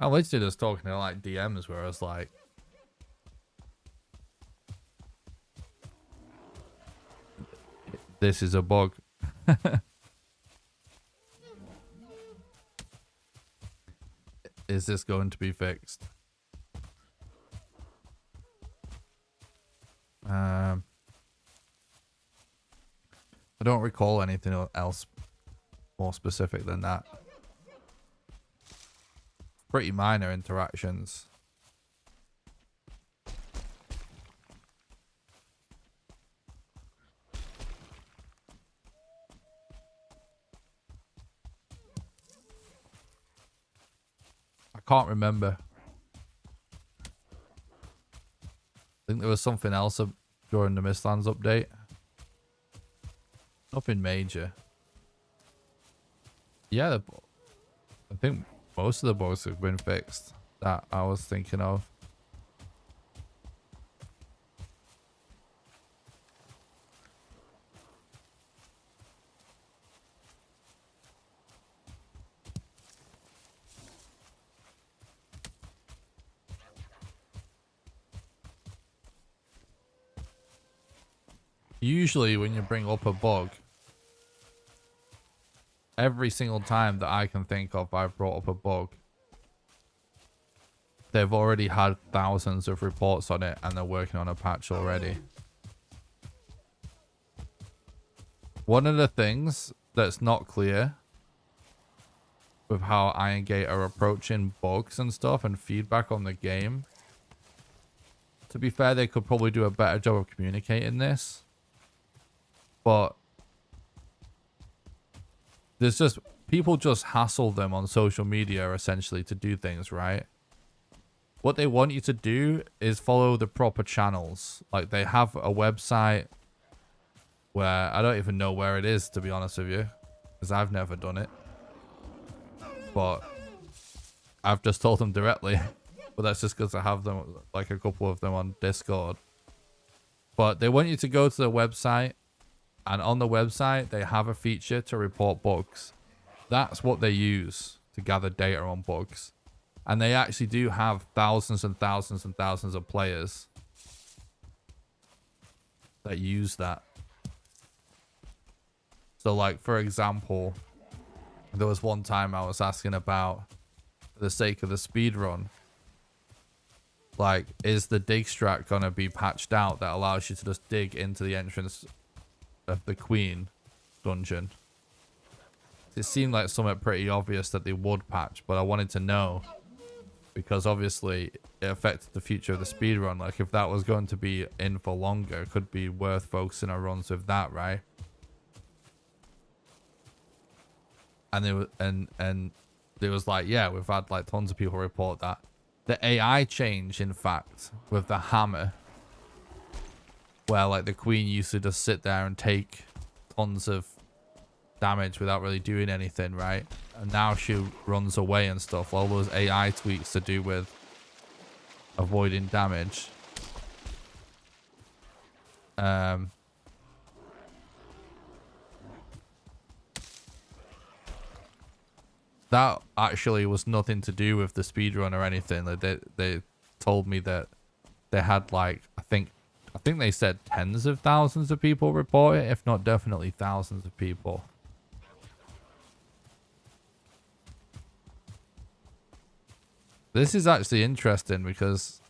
I literally just talking to like DMs where I was like, this is a bug. Is this going to be fixed? I don't recall anything else more specific than that. Pretty minor interactions. I can't remember. I think there was something else during the Mistlands update. Nothing major. Yeah, I think most of the bugs have been fixed that I was thinking of. Usually when you bring up a bug, every single time that I can think of I've brought up a bug, they've already had thousands of reports on it and they're working on a patch already. One of the things that's not clear with how Iron Gate are approaching bugs and stuff and feedback on the game, to be fair, they could probably do a better job of communicating this, but there's just people just hassle them on social media essentially to do things, right? What they want you to do is follow the proper channels. Like, they have a website where I don't even know where it is, to be honest with you, because I've never done it, but I've just told them directly. But that's just because I have them, like a couple of them on Discord. But they want you to go to the website, and on the website they have a feature to report bugs. That's what they use to gather data on bugs. And they actually do have thousands and thousands and thousands of players that use that. So, like, for example, there was one time I was asking about, for the sake of the speedrun, like, is the dig strat going to be patched out that allows you to just dig into the entrance of the Queen dungeon? It seemed like something pretty obvious that they would patch, but I wanted to know, because obviously it affected the future of the speedrun. Like, if that was going to be in for longer, it could be worth focusing our runs with that, right? And it was like, yeah, we've had like tons of people report that. The AI change, in fact, with the hammer, where like the Queen used to just sit there and take tons of damage without really doing anything, right? And now she runs away and stuff. All those AI tweaks to do with avoiding damage. That actually was nothing to do with the speedrun or anything. Like, they told me that they had, like, I think they said tens of thousands of people report it, if not definitely thousands of people. This is actually interesting because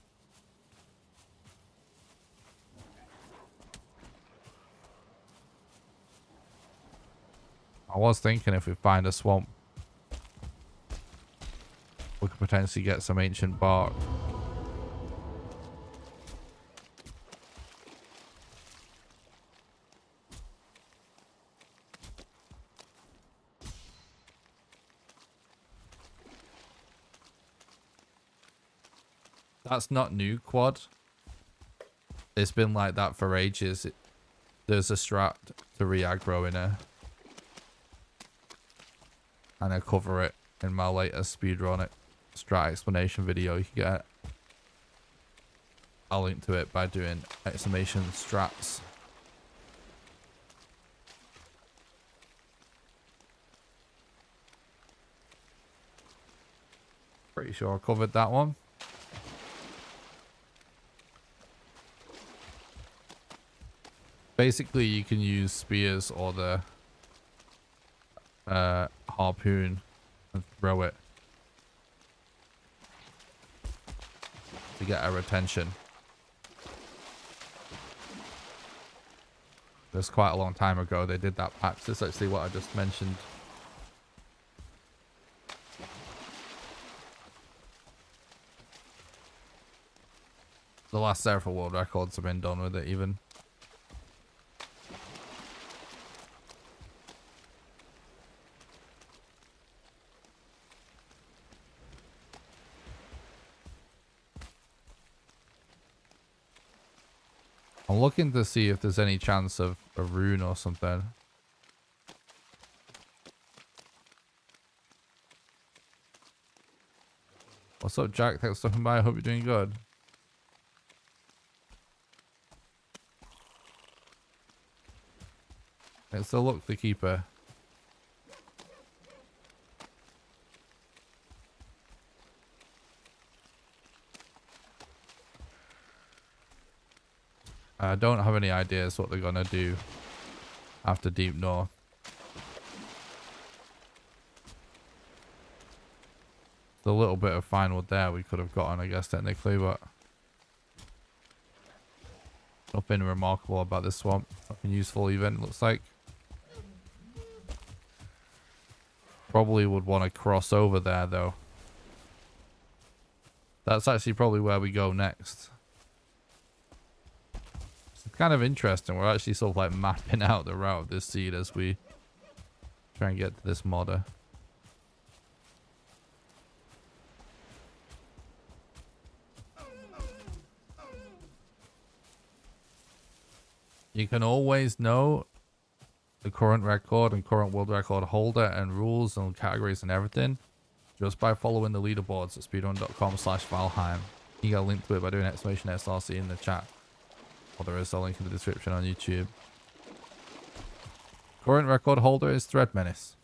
I was thinking if we find a swamp, we could potentially get some ancient bark. That's not new, Quad. It's been like that for ages. There's a strat to re-aggro in her. And I cover it in my latest speedrun strat explanation video. You can get it. I'll link to it by doing exclamation strats. Pretty sure I covered that one. Basically, you can use spears or the harpoon and throw it to get her attention. That's quite a long time ago they did that patch. That's actually what I just mentioned. The last several world records have been done with it even. I'm looking to see if there's any chance of a rune or something. What's up, Jack? Thanks for stopping by. I hope you're doing good. It's the look, the keeper. I don't have any ideas what they're gonna do after Deep North. The little bit of fine wood there we could have gotten, I guess, technically, but nothing remarkable about this swamp. Nothing useful even, looks like. Probably would want to cross over there, though. That's actually probably where we go next. It's kind of interesting. We're actually sort of like mapping out the route of this seed as we try and get to this modder. You can always know the current record and current world record holder and rules and categories and everything just by following the leaderboards at speedrun.com/Valheim. You get a link to it by doing !SRC in the chat. Or there is a link in the description on YouTube. Current record holder is Thread Menace.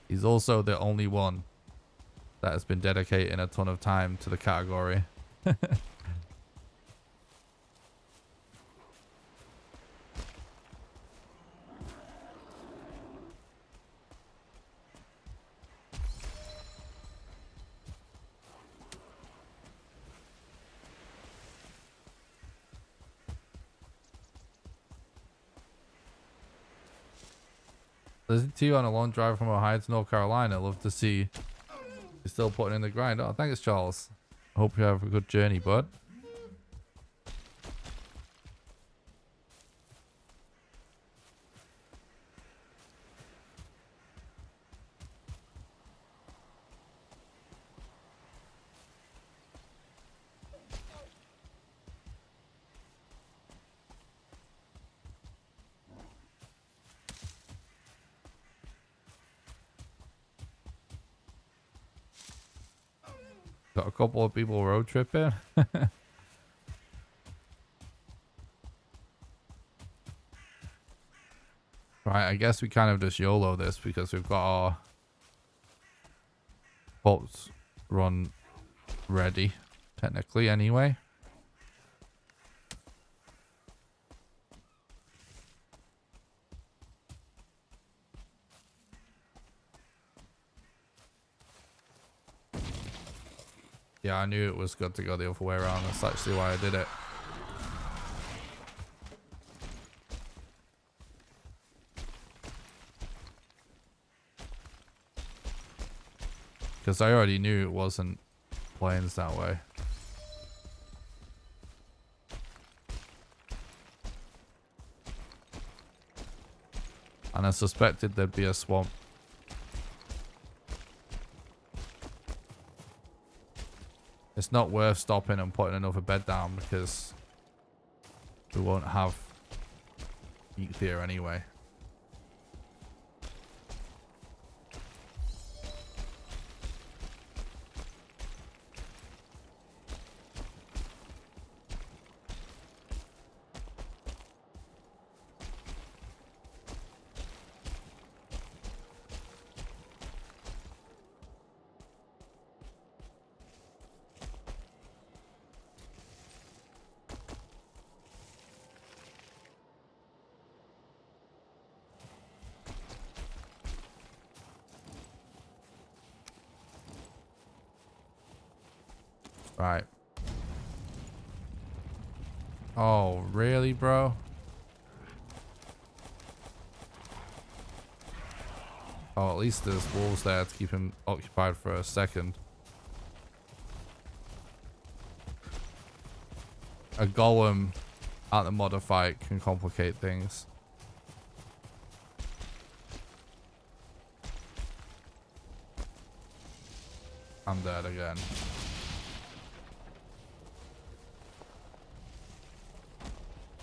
He's also the only one that has been dedicating a ton of time to the category. Listening to you on a long drive from Ohio to North Carolina. Love to see you're still putting in the grind. Oh, thanks, Charles. Hope you have a good journey, bud. Got a couple of people road tripping. Right, I guess we kind of just YOLO this because we've got our boats run ready, technically, anyway. Yeah, I knew it was good to go the other way around. That's actually why I did it. Because I already knew it wasn't plains that way. And I suspected there'd be a swamp. It's not worth stopping and putting another bed down because we won't have meat here anyway. Right. Oh, really, bro? Oh, at least there's wolves there to keep him occupied for a second. A golem at the modder fight can complicate things. I'm dead again.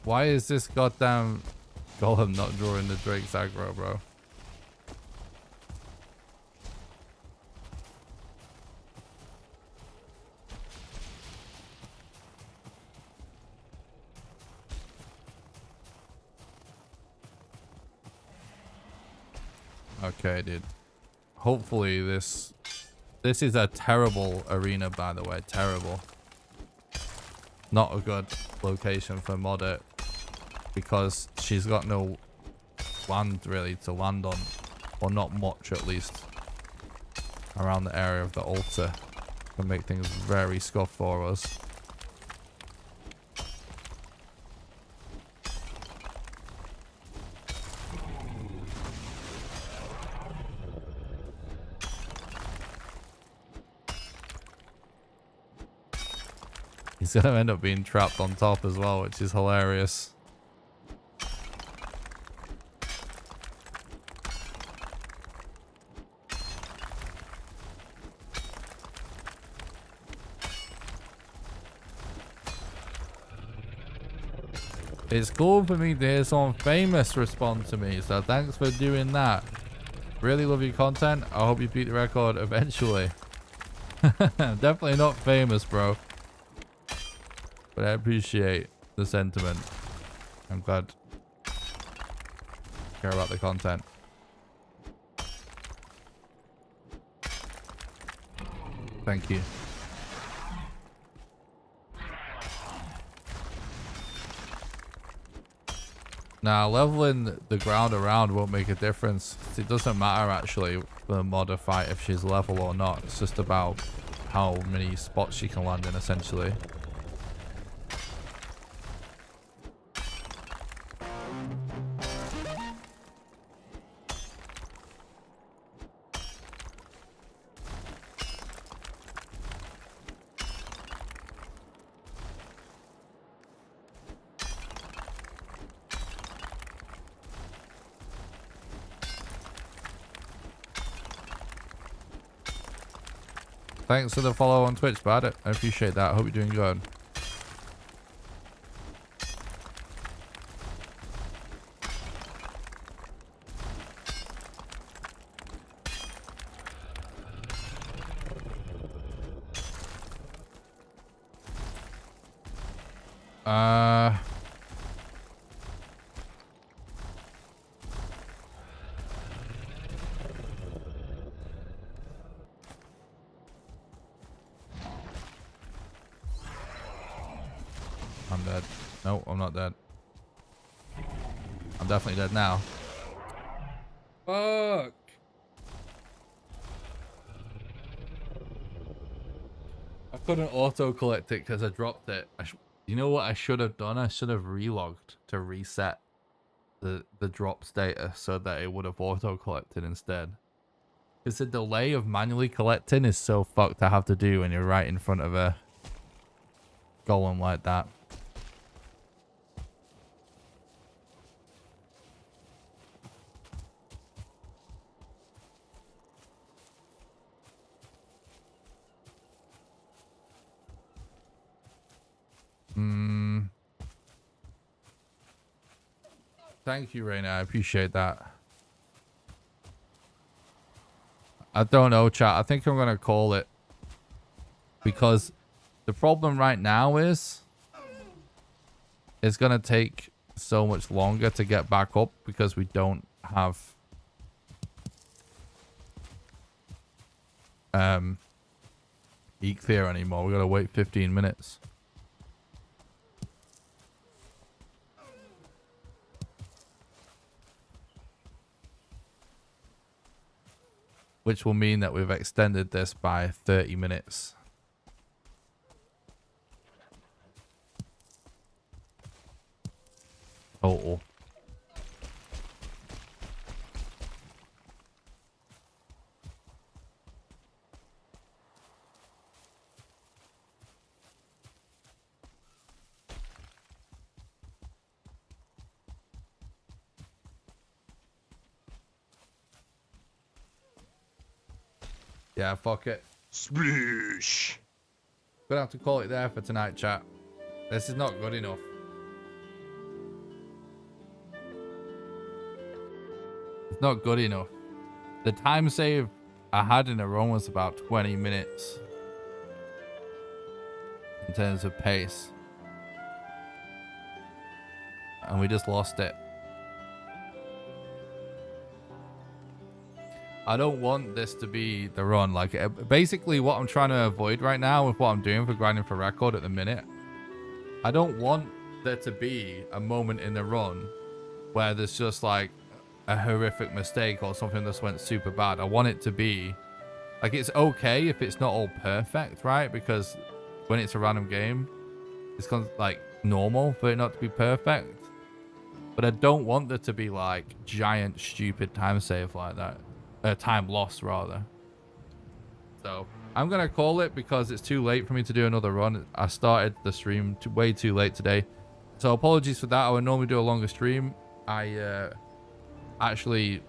Why is this goddamn golem not drawing the Drake's aggro, bro? Okay, dude. Hopefully this is a terrible arena, by the way. Terrible. Not a good location for modder because she's got no land really to land on, or not much at least, around the area of the altar. Can make things very scuffed for us. He's gonna end up being trapped on top as well, which is hilarious. It's cool for me to hear someone famous respond to me, so thanks for doing that. Really love your content. I hope you beat the record eventually. Definitely not famous, bro. But I appreciate the sentiment. I'm glad you care about the content. Thank you. Now, leveling the ground around won't make a difference. It doesn't matter actually for the modder fight if she's level or not. It's just about how many spots she can land in essentially. Thanks for the follow on Twitch, bud. I appreciate that. I hope you're doing good. I'm dead. No, I'm not dead. I'm definitely dead now. Fuck. I couldn't auto collect it because I dropped it. You know what I should have done? I should have relogged to reset the drop status so that it would have auto collected instead. Because the delay of manually collecting is so fucked to have to do when you're right in front of a golem like that. Thank you, Raina. I appreciate that. I don't know, chat. I think I'm going to call it. Because the problem right now is it's going to take so much longer to get back up because we don't have heat clear anymore. We got to wait 15 minutes. Which will mean that we've extended this by 30 minutes. Total. Yeah, fuck it. Splish. Gonna have to call it there for tonight, chat. This is not good enough. It's not good enough. The time save I had in a run was about 20 minutes. In terms of pace. And we just lost it. I don't want this to be the run. Like, basically what I'm trying to avoid right now with what I'm doing for grinding for record at the minute, I don't want there to be a moment in the run where there's just like a horrific mistake or something that's went super bad. I want it to be like, it's okay if it's not all perfect, right? Because when it's a random game, it's kind of like normal for it not to be perfect. But I don't want there to be like giant stupid time save like that, time loss rather. So I'm gonna call it because it's too late for me to do another run. I started the stream way too late today, so apologies for that. I would normally do a longer stream. I actually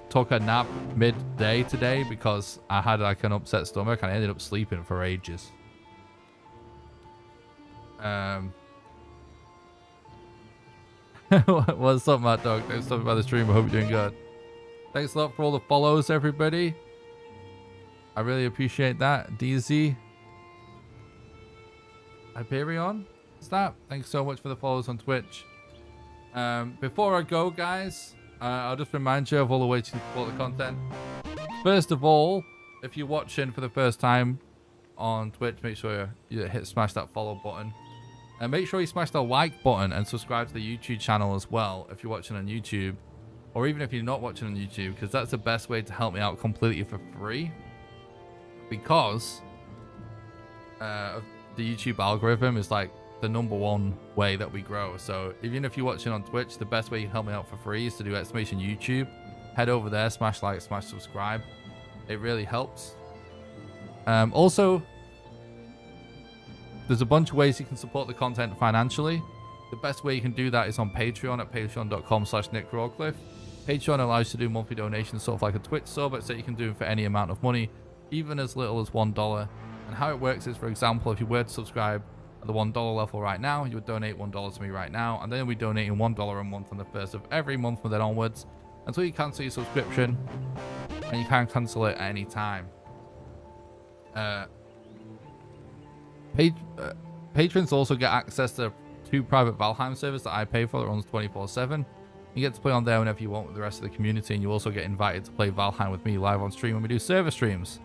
took a nap midday today because I had like an upset stomach and I ended up sleeping for ages. What's up, Mad Dog? Thanks for stopping by the stream. I hope you're doing good. Thanks a lot for all the follows, everybody. I really appreciate that. DZ. Hyperion? What's that? Thanks so much for the follows on Twitch. Before I go, guys, I'll just remind you of all the ways you can support the content. First of all, if you're watching for the first time on Twitch, make sure you smash that follow button. And make sure you smash the like button and subscribe to the YouTube channel as well if you're watching on YouTube. Or even if you're not watching on YouTube, because that's the best way to help me out completely for free. Because the YouTube algorithm is like the #1 way that we grow. So even if you're watching on Twitch, the best way you can help me out for free is to do !YouTube. Head over there, smash like, smash subscribe. It really helps. Also, there's a bunch of ways you can support the content financially. The best way you can do that is on Patreon at patreon.com/NickRawcliffe. Patreon allows you to do monthly donations, sort of like a Twitch sub, so you can do it for any amount of money, even as little as $1. And how it works is, for example, if you were to subscribe at the $1 level right now, you would donate $1 to me right now, and then we donate $1 a month on the first of every month from then onwards until you cancel your subscription, and you can cancel it at any time. Patrons also get access to 2 private Valheim servers that I pay for that runs 24/7. You get to play on there whenever you want with the rest of the community, and you also get invited to play Valheim with me live on stream when we do server streams.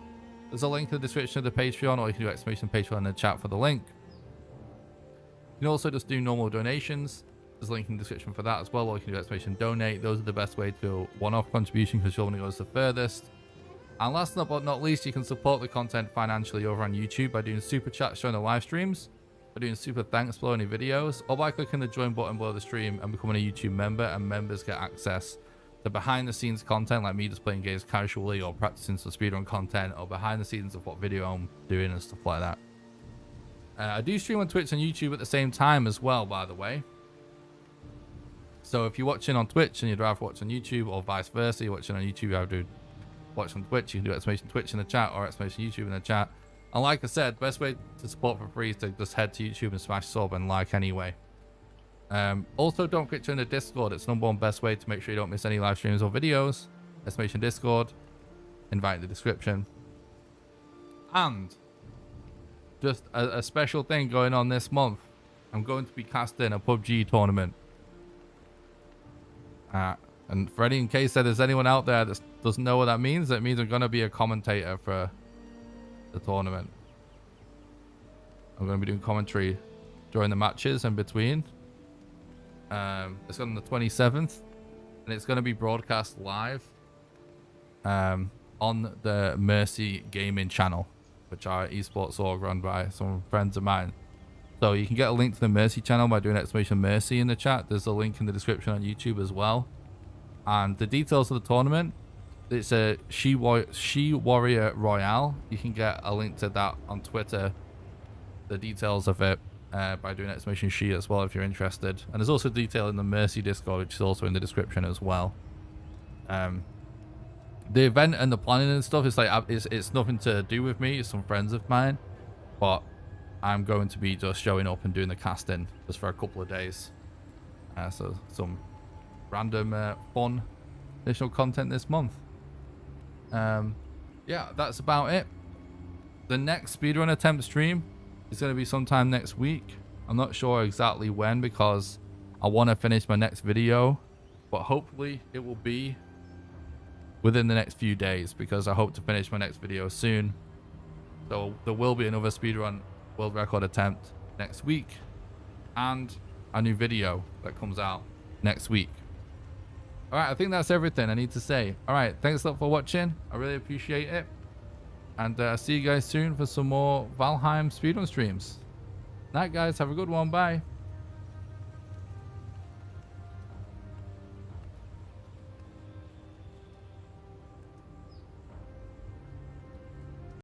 There's a link in the description of the Patreon, or you can do !Patreon in the chat for the link. You can also just do normal donations. There's a link in the description for that as well, or you can do !Donate. Those are the best way to do one-off contribution because your money goes the furthest. And last but not least, you can support the content financially over on YouTube by doing super chats during the live streams, by doing super thanks below any videos, or by clicking the join button below the stream and becoming a YouTube member. And members get access to behind the scenes content, like me just playing games casually or practicing some speedrun content, or behind the scenes of what video I'm doing and stuff like that. I do stream on Twitch and YouTube at the same time as well, by the way. So if you're watching on Twitch and you'd rather watch on YouTube, or vice versa, you're watching on YouTube, you have to watch on Twitch, you can do !Twitch in the chat or !YouTube in the chat. And like I said, best way to support for free is to just head to YouTube and smash sub and like anyway. Also, don't forget to join the Discord. It's the #1 best way to make sure you don't miss any live streams or videos. Discord, invite in the description. And just a special thing going on this month. I'm going to be casting a PUBG tournament. And for in case that there's anyone out there that doesn't know what that means I'm going to be a commentator for the tournament. I'm going to be doing commentary during the matches and between. It's on the 27th, and it's going to be broadcast live on the Mercy Gaming channel, which are esports org run by some friends of mine. So you can get a link to the Mercy channel by doing !Mercy in the chat. There's a link in the description on YouTube as well. And the details of the tournament, it's a She Warrior Royale. You can get a link to that on Twitter, the details of it, by doing !She as well if you're interested. And there's also detail in the Mercy Discord, which is also in the description as well. The event and the planning and stuff is like, it's nothing to do with me. It's some friends of mine, but I'm going to be just showing up and doing the casting just for a couple of days. So some random fun additional content this month. Yeah, that's about it. The next speedrun attempt stream is going to be sometime next week. I'm not sure exactly when because I want to finish my next video, but hopefully it will be within the next few days because I hope to finish my next video soon. So there will be another speedrun world record attempt next week and a new video that comes out next week. All right, I think that's everything I need to say. All right, thanks a lot for watching. I really appreciate it. And see you guys soon for some more Valheim speedrun streams. Night, guys. Have a good one. Bye.